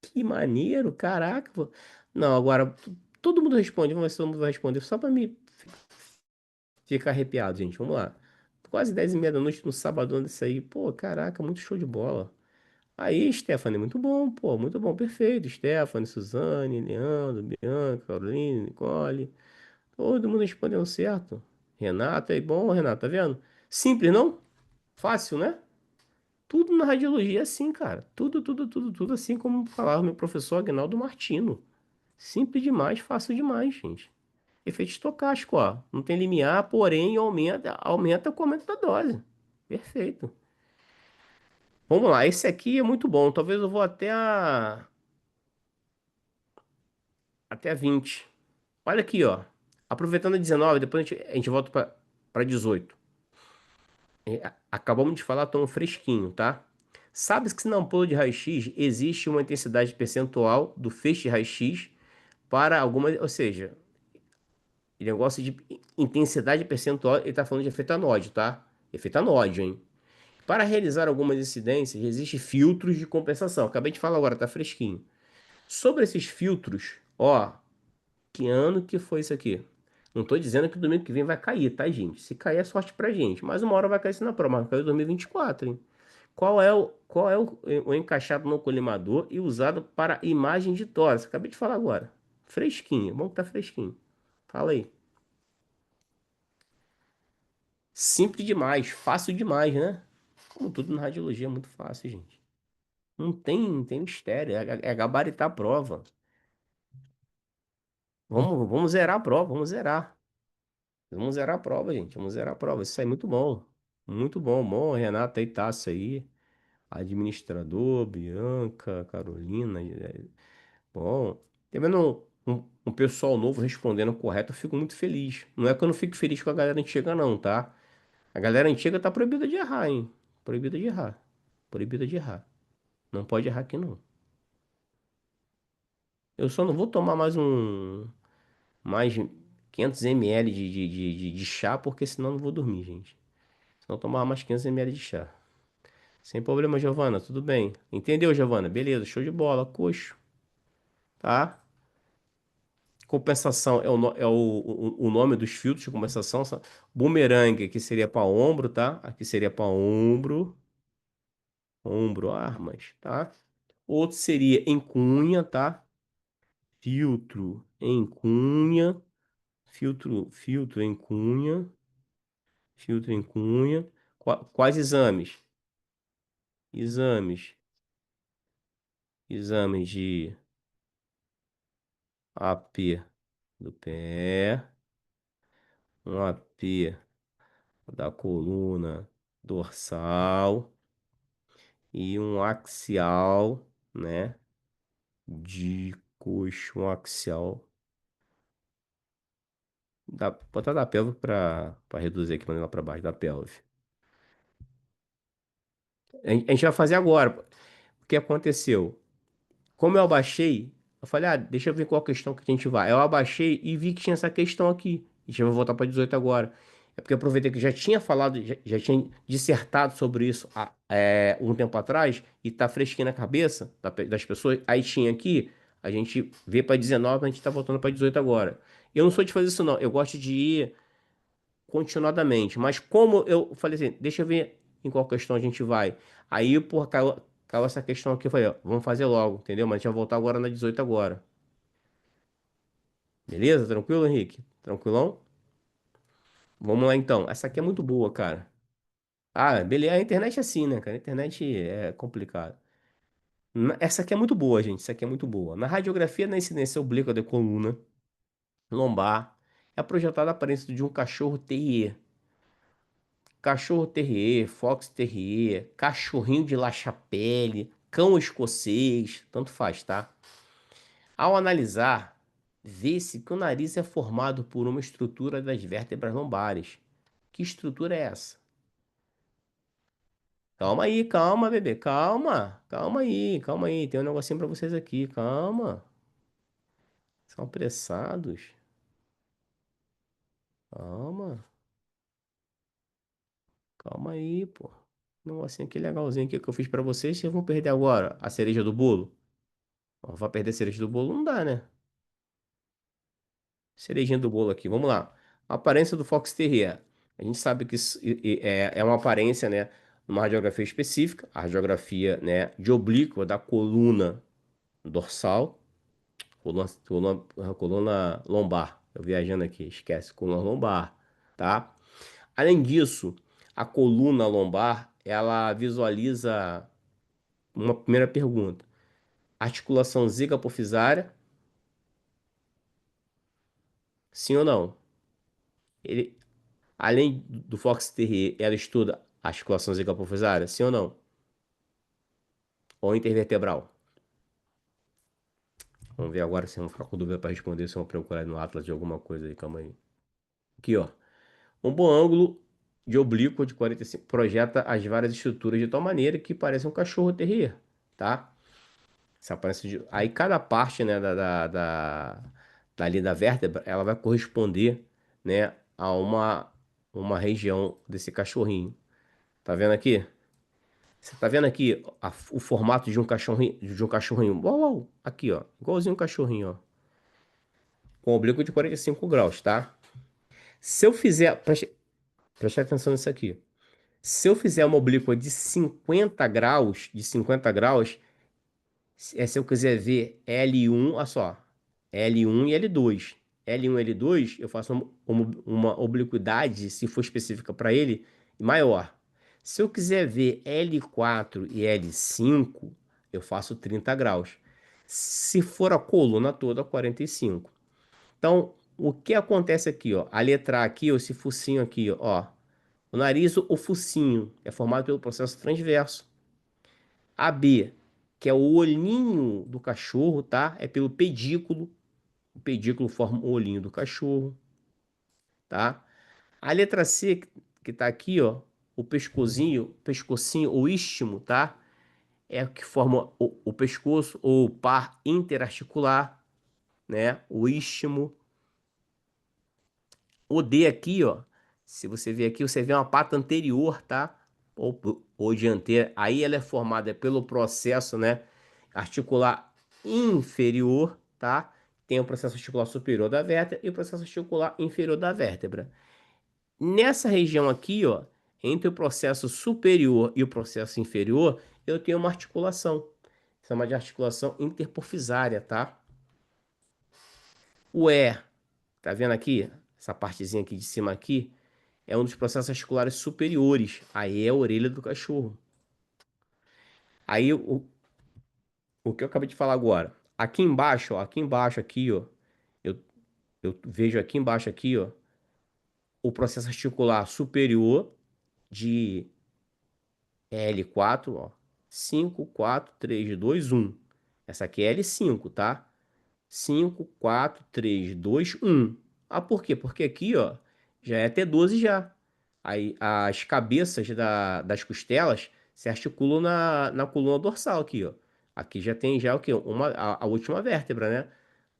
Speaker 1: que maneiro, caraca. Não, agora todo mundo responde, vamos ver se todo mundo vai responder, só pra me ficar arrepiado, gente. Vamos lá. Quase 10h30 da noite no sabadão desse aí. Pô, caraca, muito show de bola. Aí, Stephanie, muito bom, pô, muito bom, perfeito. Stephanie, Suzane, Leandro, Bianca, Caroline, Nicole. Todo mundo respondendo certo. Renata, é bom, Renata, tá vendo? Simples, não? Fácil, né? Tudo na radiologia é assim, cara. Tudo assim como falava meu professor Agnaldo Martino. Simples demais, fácil demais, gente. Efeito estocástico, ó. Não tem limiar, porém aumenta com o aumento da dose. Perfeito. Vamos lá, esse aqui é muito bom. Talvez eu vou até a 20. Olha aqui, ó. Aproveitando a 19, depois a gente volta para 18. Acabamos de falar, tão fresquinho, tá? Sabes que se na ampola de raio-x existe uma intensidade percentual do feixe de raio-x para algumas, ou seja, o negócio de intensidade percentual, ele está falando de efeito anóide, tá? Efeito anóide, hein? Para realizar algumas incidências, existem filtros de compensação. Acabei de falar agora, tá fresquinho. Sobre esses filtros, ó, que ano que foi isso aqui? Não tô dizendo que domingo que vem vai cair, tá, gente? Se cair é sorte pra gente. Mas uma hora vai cair isso na prova, mas caiu em 2024, hein? Qual é o encaixado no colimador e usado para imagem de tórax? Acabei de falar agora. Fresquinho, bom que tá fresquinho. Fala aí. Simples demais, fácil demais, né? Como tudo na radiologia é muito fácil, gente. Não tem mistério, é gabaritar a prova. Vamos zerar a prova, vamos zerar. Vamos zerar a prova, gente. Vamos zerar a prova. Isso aí é muito bom. Muito bom, bom. Renata aí, Tasso aí. Administrador, Bianca, Carolina. Bom. Tem vendo um pessoal novo respondendo correto, eu fico muito feliz. Não é que eu não fico feliz com a galera antiga, não, tá? A galera antiga tá proibida de errar, hein? Proibida de errar. Proibida de errar. Não pode errar aqui, não. Eu só não vou tomar mais 500 ml de chá, porque senão eu não vou dormir, gente. Se não tomar mais 500 ml de chá. Sem problema, Giovana, tudo bem. Entendeu, Giovana? Beleza, show de bola, coxo, tá? Compensação é o nome dos filtros de compensação. Bumerangue, aqui seria para ombro, tá? Aqui seria para ombro, ombro, armas, tá? Outro seria em cunha, tá? Filtro em cunha, filtro em cunha, filtro em cunha. Quais exames? Exames, exames de AP do pé, um AP da coluna dorsal e um axial, né? De coxo, um axial. Botar da pelve para reduzir aqui, mandar lá para baixo da pelve. A gente vai fazer agora. O que aconteceu? Como eu abaixei, eu falei, deixa eu ver qual questão que a gente vai. Eu abaixei e vi que tinha essa questão aqui. A gente vai voltar para 18 agora. É porque eu aproveitei que eu já tinha falado, já tinha dissertado sobre isso um tempo atrás e tá fresquinho na cabeça das pessoas. Aí tinha aqui, a gente vê para 19, a gente tá voltando para 18 agora. Eu não sou de fazer isso, não. Eu gosto de ir continuadamente. Mas como eu falei assim, deixa eu ver em qual questão a gente vai. Aí, porra, caiu essa questão aqui. Eu falei, ó, vamos fazer logo, entendeu? Mas a gente vai voltar agora na 18 agora. Beleza? Tranquilo, Henrique? Tranquilão? Vamos lá então. Essa aqui é muito boa, cara. Beleza. A internet é assim, né, cara? A internet é complicado. Essa aqui é muito boa, gente. Essa aqui é muito boa. Na radiografia, na incidência oblíqua da coluna lombar, é projetada a aparência de um cachorro terrier. Cachorro terrier, fox terrier, cachorrinho de La Chapelle, cão escocês, tanto faz, tá? Ao analisar, vê-se que o nariz é formado por uma estrutura das vértebras lombares. Que estrutura é essa? Calma aí, calma, bebê. Calma. Calma aí, calma aí. Tem um negocinho pra vocês aqui. Calma. São apressados. Calma. Calma aí, pô. Um negocinho aqui legalzinho aqui que eu fiz pra vocês. Vocês vão perder agora a cereja do bolo? Ó, vai perder a cereja do bolo? Não dá, né? Cerejinha do bolo aqui. Vamos lá. A aparência do Fox Terrier. A gente sabe que isso é uma aparência, né? Numa radiografia específica. A radiografia, né? De oblíqua da coluna dorsal. Coluna lombar. Eu viajando aqui, esquece, coluna lombar, tá? Além disso, a coluna lombar, ela visualiza uma primeira pergunta. Articulação zigoapofisária, sim ou não? Ele, além do Fox Terrier, ela estuda articulação zigoapofisária, sim ou não? Ou intervertebral? Vamos ver agora se vamos ficar com dúvida para responder, se vamos procurar no Atlas de alguma coisa aí, calma aí. Aqui, ó. Um bom ângulo de oblíquo de 45 projeta as várias estruturas de tal maneira que parece um cachorro terrier, tá? Essa aparência aí cada parte, né, dali da vértebra, ela vai corresponder, né, a uma região desse cachorrinho. Tá vendo aqui? Você tá vendo aqui o formato de um cachorrinho? Uau, uau, aqui, ó, igualzinho um cachorrinho, ó, com oblíquo de 45 graus, tá? Se eu fizer, preste atenção nisso aqui. Se eu fizer uma oblíqua de 50 graus, se eu quiser ver L1, olha só, L1 e L2. L1 e L2, eu faço uma obliquidade, se for específica para ele, maior. Se eu quiser ver L4 e L5, eu faço 30 graus. Se for a coluna toda, 45. Então, o que acontece aqui, ó? A letra A aqui, ó, esse focinho aqui, ó. O nariz, o focinho, é formado pelo processo transverso. A B, que é o olhinho do cachorro, tá? É pelo pedículo. O pedículo forma o olhinho do cachorro, tá? A letra C, que tá aqui, ó, o pescocinho, o istmo, tá? É o que forma o pescoço ou o par interarticular, né? O istmo. O D aqui, ó, se você ver aqui, você vê uma pata anterior, tá? Ou dianteira. Aí ela é formada pelo processo, né, articular inferior, tá? Tem o processo articular superior da vértebra e o processo articular inferior da vértebra. Nessa região aqui, ó, entre o processo superior e o processo inferior, eu tenho uma articulação. Chama de articulação interpofisária, tá? O E, tá vendo aqui? Essa partezinha aqui de cima aqui é um dos processos articulares superiores. Aí é a orelha do cachorro. Aí o que eu acabei de falar agora. Aqui embaixo, ó, aqui embaixo aqui, ó, eu, eu vejo aqui embaixo aqui, ó, o processo articular superior de L4, ó, 5, 4, 3, 2, 1. Essa aqui é L5, tá? 5, 4, 3, 2, 1. Ah, por quê? Porque aqui, ó, já é T12 já. Aí as cabeças das costelas se articulam na coluna dorsal aqui, ó. Aqui já tem já o quê? A última vértebra, né?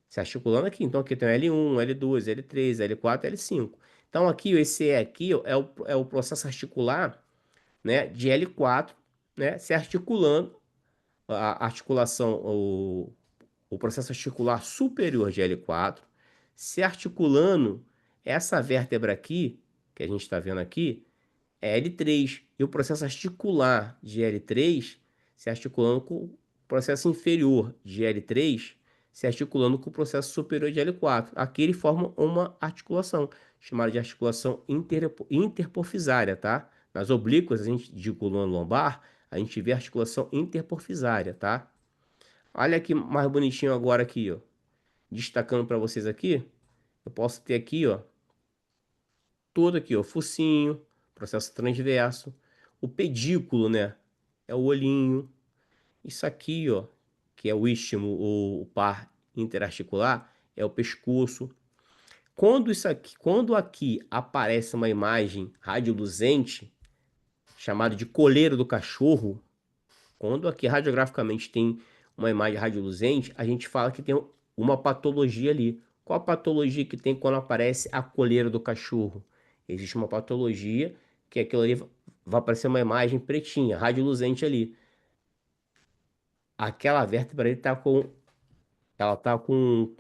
Speaker 1: Se articulando aqui. Então aqui tem o L1, L2, L3, L4, L5. Então aqui, esse E aqui ó, é o processo articular, né, de L4, né, se articulando, a articulação, o processo articular superior de L4, se articulando essa vértebra aqui, que a gente está vendo aqui, é L3. E o processo articular de L3 se articulando com o processo inferior de L3 se articulando com o processo superior de L4. Aqui ele forma uma articulação, chamada de articulação interpofisária, tá? Nas oblíquas, a gente, de coluna lombar, a gente vê a articulação interpofisária, tá? Olha aqui mais bonitinho agora aqui, ó. Destacando para vocês aqui, eu posso ter aqui, ó, todo aqui, ó, focinho, processo transverso, o pedículo, né? É o olhinho. Isso aqui, ó, que é o istmo ou o par interarticular, é o pescoço. Quando aqui aparece uma imagem radioluzente, chamado de coleiro do cachorro, quando aqui radiograficamente tem uma imagem radioluzente, a gente fala que tem uma patologia ali. Qual a patologia que tem quando aparece a coleira do cachorro? Existe uma patologia que aquilo ali vai aparecer uma imagem pretinha, radioluzente ali. Aquela vértebra ali tá com, ela tá com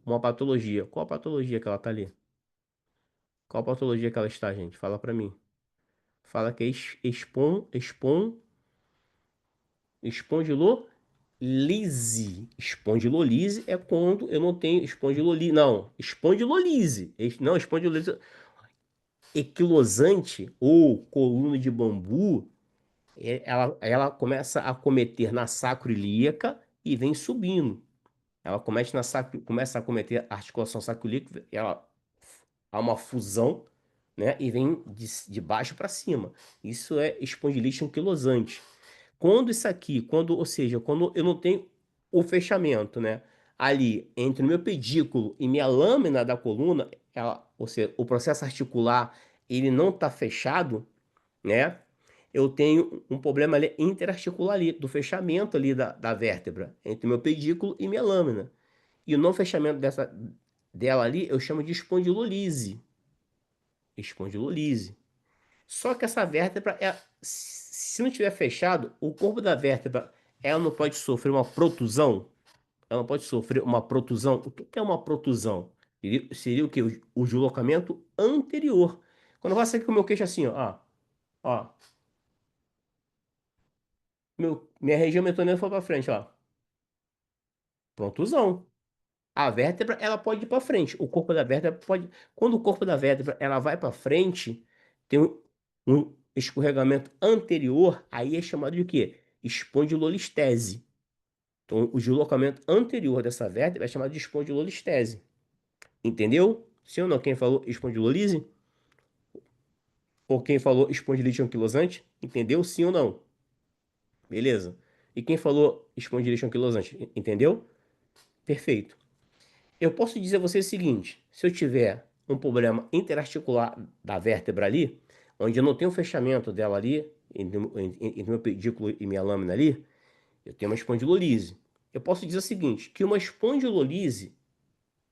Speaker 1: uma patologia. Qual a patologia que ela tá ali? Qual a patologia que ela está, gente? Fala pra mim. Fala que é espondilolise. Espondilolise é quando eu não tenho espondilolise. Não, espondilolise. Não, espondilolise. Equilosante ou coluna de bambu, ela começa a acometer na sacroiliaca e vem subindo. Ela começa a acometer a articulação sacroiliaca, ela há uma fusão, né? E vem de baixo para cima. Isso é espondilite anquilosante. Quando isso aqui, ou seja, quando eu não tenho o fechamento, né? Ali entre o meu pedículo e minha lâmina da coluna, ou seja, o processo articular ele não está fechado, né? Eu tenho um problema ali interarticular ali, do fechamento ali da vértebra, entre o meu pedículo e minha lâmina. E o não fechamento dela ali eu chamo de espondilolise. Espondilolise. Só que essa vértebra, se não tiver fechado, o corpo da vértebra, ela não pode sofrer uma protusão? Ela não pode sofrer uma protusão? O que é uma protusão? Seria o quê? O deslocamento anterior. Quando eu faço aqui com o meu queixo assim, ó, minha região metoníana foi para frente, ó. Protusão. A vértebra, ela pode ir para frente. O corpo da vértebra pode. Quando o corpo da vértebra ela vai para frente, tem um escorregamento anterior, aí é chamado de quê? Espondilolistese. Então, o deslocamento anterior dessa vértebra é chamado de espondilolistese. Entendeu? Sim ou não? Quem falou espondilolise? Ou quem falou espondilite anquilosante? Entendeu? Sim ou não? Beleza. E quem falou espondilite anquilosante? Entendeu? Perfeito. Eu posso dizer a você o seguinte: se eu tiver um problema interarticular da vértebra ali, onde eu não tenho o fechamento dela ali, entre meu pedículo e minha lâmina ali, eu tenho uma espondilolise. Eu posso dizer o seguinte: que uma espondilolise,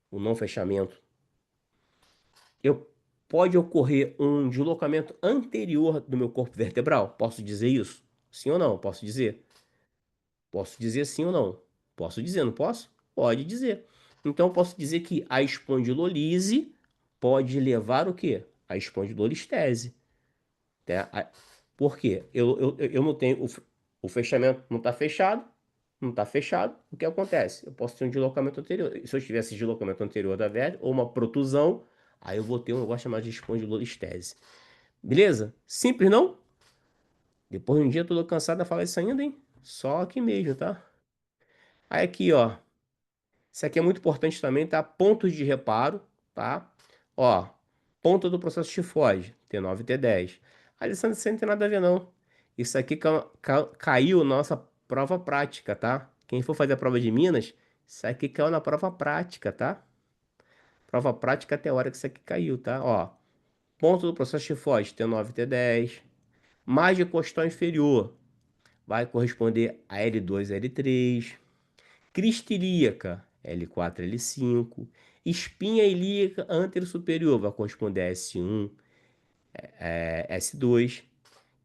Speaker 1: o não fechamento, pode ocorrer um deslocamento anterior do meu corpo vertebral? Posso dizer isso? Sim ou não? Posso dizer? Posso dizer sim ou não? Posso dizer, não posso? Pode dizer. Então, eu posso dizer que a espondilolise pode levar o quê? A espondilolistese. Tá? Por quê? Eu não tenho o fechamento, não está fechado, não está fechado. O que acontece? Eu posso ter um deslocamento anterior. Se eu tivesse deslocamento anterior da vértebra ou uma protusão, aí eu vou ter um negócio chamado de espondilolistese. Beleza? Simples, não? Depois de um dia todo cansado de falar isso ainda, hein? Só aqui mesmo, tá? Aí aqui, ó. Isso aqui é muito importante também, tá? Pontos de reparo, tá? Ó, ponta do processo tifoide, T9 e T10. Alessandro, isso aí não tem nada a ver, não. Isso aqui caiu na nossa prova prática, tá? Quem for fazer a prova de Minas, isso aqui caiu na prova prática, tá? Prova prática teórica, isso aqui caiu, tá? Ó, ponto do processo tifoide, T9 e T10. Margem costal inferior vai corresponder a L2 e L3. Crista ilíaca, L4, L5. Espinha ilíaca antero-superior vai corresponder a S1, S2.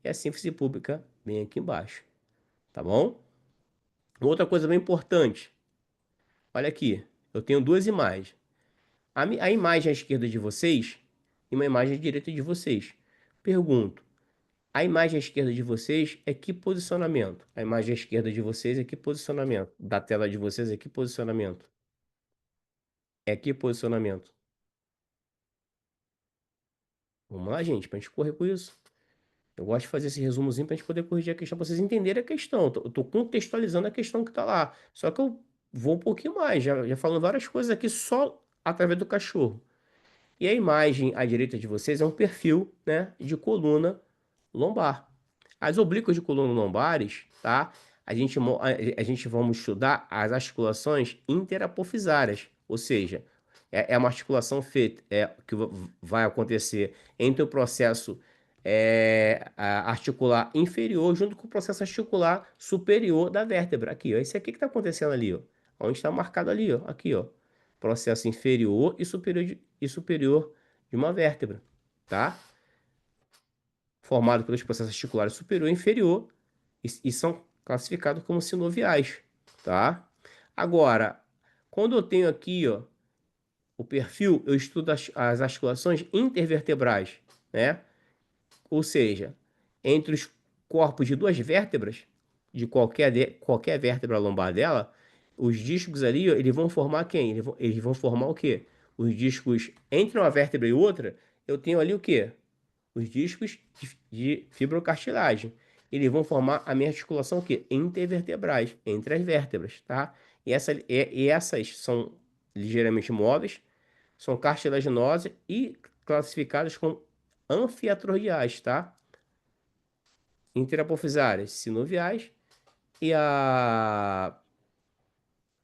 Speaker 1: E a síntese pública bem aqui embaixo, tá bom? Outra coisa bem importante, olha aqui, eu tenho duas imagens. A imagem à esquerda de vocês e uma imagem à direita de vocês. Pergunto, a imagem à esquerda de vocês é que posicionamento? A imagem à esquerda de vocês é que posicionamento? Da tela de vocês é que posicionamento? É que posicionamento? Vamos lá, gente, pra gente correr com isso. Eu gosto de fazer esse resumozinho pra gente poder corrigir a questão, pra vocês entenderem a questão. Eu tô contextualizando a questão que tá lá. Só que eu vou um pouquinho mais, já falando várias coisas aqui só através do cachorro. E a imagem à direita de vocês é um perfil, né, de coluna lombar. As oblíquas de coluna lombares, tá? A gente vamos estudar as articulações interapofisárias, ou seja, é uma articulação feita, que vai acontecer entre o processo articular inferior junto com o processo articular superior da vértebra. Aqui, ó. Esse aqui que está acontecendo ali, ó. Onde está marcado ali, ó. Aqui, ó. Processo inferior e superior de uma vértebra, tá? Formado pelos processos articulares superior e inferior e são classificados como sinoviais, tá? Agora, quando eu tenho aqui, ó, o perfil, eu estudo as articulações intervertebrais, né? Ou seja, entre os corpos de duas vértebras, qualquer vértebra lombar dela, os discos ali, ó, eles vão formar quem? Eles vão formar o quê? Os discos entre uma vértebra e outra, eu tenho ali o quê? Os discos de fibrocartilagem. Eles vão formar a minha articulação o quê? Intervertebrais, entre as vértebras, tá? E essas são ligeiramente móveis, são cartilaginosas e classificadas como anfiatrordiais, tá? Interapofisárias sinoviais e a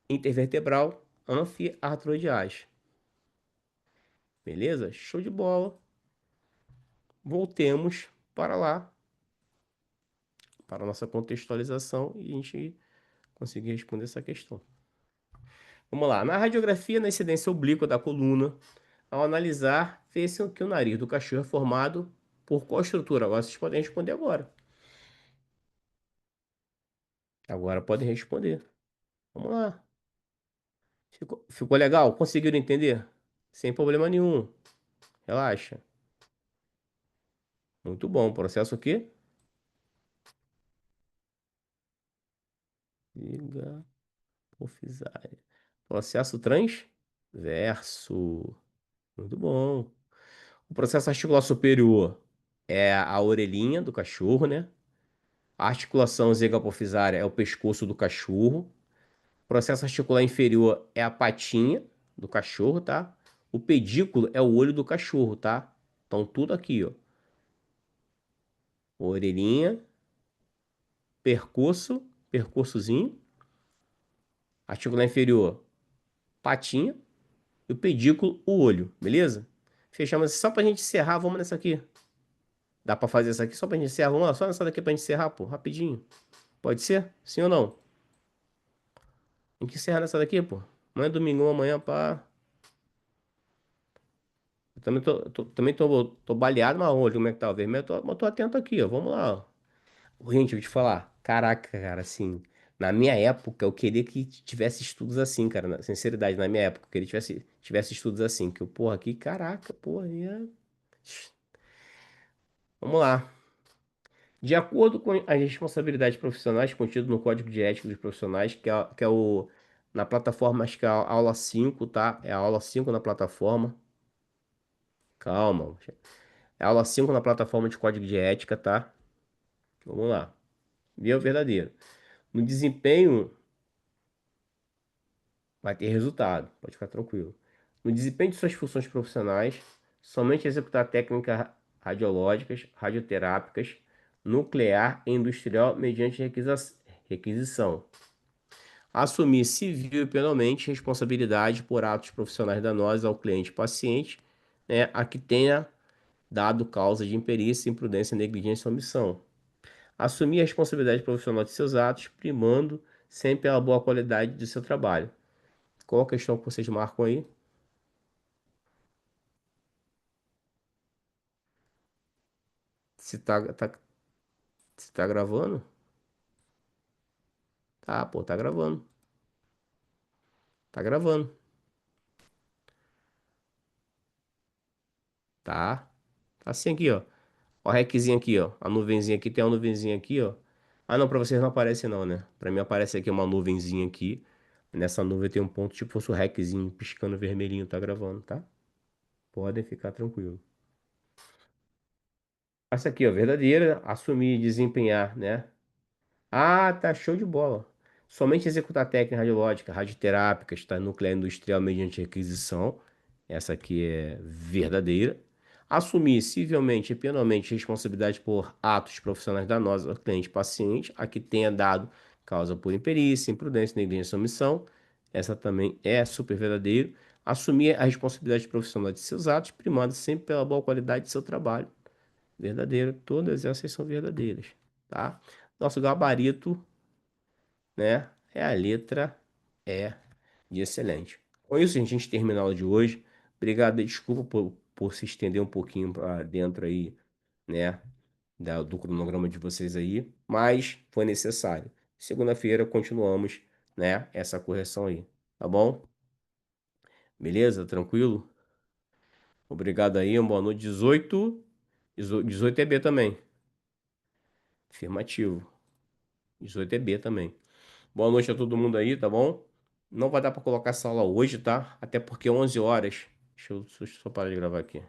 Speaker 1: intervertebral anfiartrodiais. Beleza? Show de bola. Voltemos para lá, para a nossa contextualização e a gente conseguir responder essa questão. Vamos lá. Na radiografia, na incidência oblíqua da coluna, ao analisar, vê-se que o nariz do cachorro é formado por qual estrutura? Agora vocês podem responder agora. Agora podem responder. Vamos lá. Ficou legal? Conseguiram entender? Sem problema nenhum. Relaxa. Muito bom. Processo aqui. Liga hipofisária. Processo transverso. Muito bom. O processo articular superior é a orelhinha do cachorro, né? A articulação zigopofisária é o pescoço do cachorro. O processo articular inferior é a patinha do cachorro, tá? O pedículo é o olho do cachorro, tá? Então tudo aqui, ó. Orelhinha, percursozinho, articular inferior, patinha e o pedículo, o olho, beleza? Fechamos só pra gente encerrar, vamos nessa aqui. Dá pra fazer essa aqui só pra gente encerrar? Vamos lá, só nessa daqui pra gente encerrar, pô, rapidinho. Pode ser? Sim ou não? Tem que encerrar nessa daqui, pô. Amanhã é domingo, amanhã, pá. Eu também tô baleado, mas olho, como é que tá o vermelho? Mas tô atento aqui, ó. Vamos lá, ó. Gente, eu vou te falar. Caraca, cara, assim. Na minha época, eu queria que tivesse estudos assim, cara. Sinceridade, na minha época, eu queria que tivesse estudos assim. Que eu, porra, aqui, caraca, porra. Vamos lá. De acordo com as responsabilidades profissionais contidas no Código de Ética dos Profissionais, na plataforma, acho que é a aula 5, tá? É a aula 5 na plataforma. Calma. É a aula 5 na plataforma de Código de Ética, tá? Vamos lá. Via o verdadeiro. No desempenho, vai ter resultado, pode ficar tranquilo. No desempenho de suas funções profissionais, somente executar técnicas radiológicas, radioterápicas, nuclear e industrial mediante requisição. Assumir civil e penalmente responsabilidade por atos profissionais danosos ao cliente e paciente, né, a que tenha dado causa de imperícia, imprudência, negligência ou omissão. Assumir a responsabilidade profissional de seus atos, primando sempre a boa qualidade do seu trabalho. Qual a questão que vocês marcam aí? Se se tá gravando? Tá, pô, tá gravando. Tá gravando. Tá. Tá assim aqui, ó. Ó, a reczinha aqui, ó. A nuvenzinha aqui, tem uma nuvenzinha aqui, ó. Ah, não, pra vocês não aparece não, né? Pra mim aparece aqui uma nuvenzinha aqui. Nessa nuvem tem um ponto tipo fosse o reczinho piscando vermelhinho, tá gravando, tá? Podem ficar tranquilo. Essa aqui, ó, verdadeira. Assumir e desempenhar, né? Ah, tá show de bola. Somente executar técnica radiológica, radioterápica, está nuclear industrial mediante requisição. Essa aqui é verdadeira. Assumir civilmente e penalmente responsabilidade por atos profissionais danosos ao cliente e paciente, a que tenha dado causa por imperícia, imprudência, negligência ou omissão. Essa também é super verdadeiro. Assumir a responsabilidade profissional de seus atos, primando sempre pela boa qualidade de seu trabalho. Verdadeiro. Todas essas são verdadeiras, tá? Nosso gabarito, né, é a letra E de excelente. Com isso, a gente termina a aula de hoje. Obrigado, e desculpa por se estender um pouquinho para dentro aí, né, do cronograma de vocês aí, mas foi necessário. Segunda-feira continuamos, né, essa correção aí, tá bom? Beleza? Tranquilo? Obrigado aí, uma boa noite. 18 é B também. Afirmativo. 18 é B também. Boa noite a todo mundo aí, tá bom? Não vai dar para colocar essa aula hoje, tá? Até porque 11 horas. Deixa eu só parar de gravar aqui.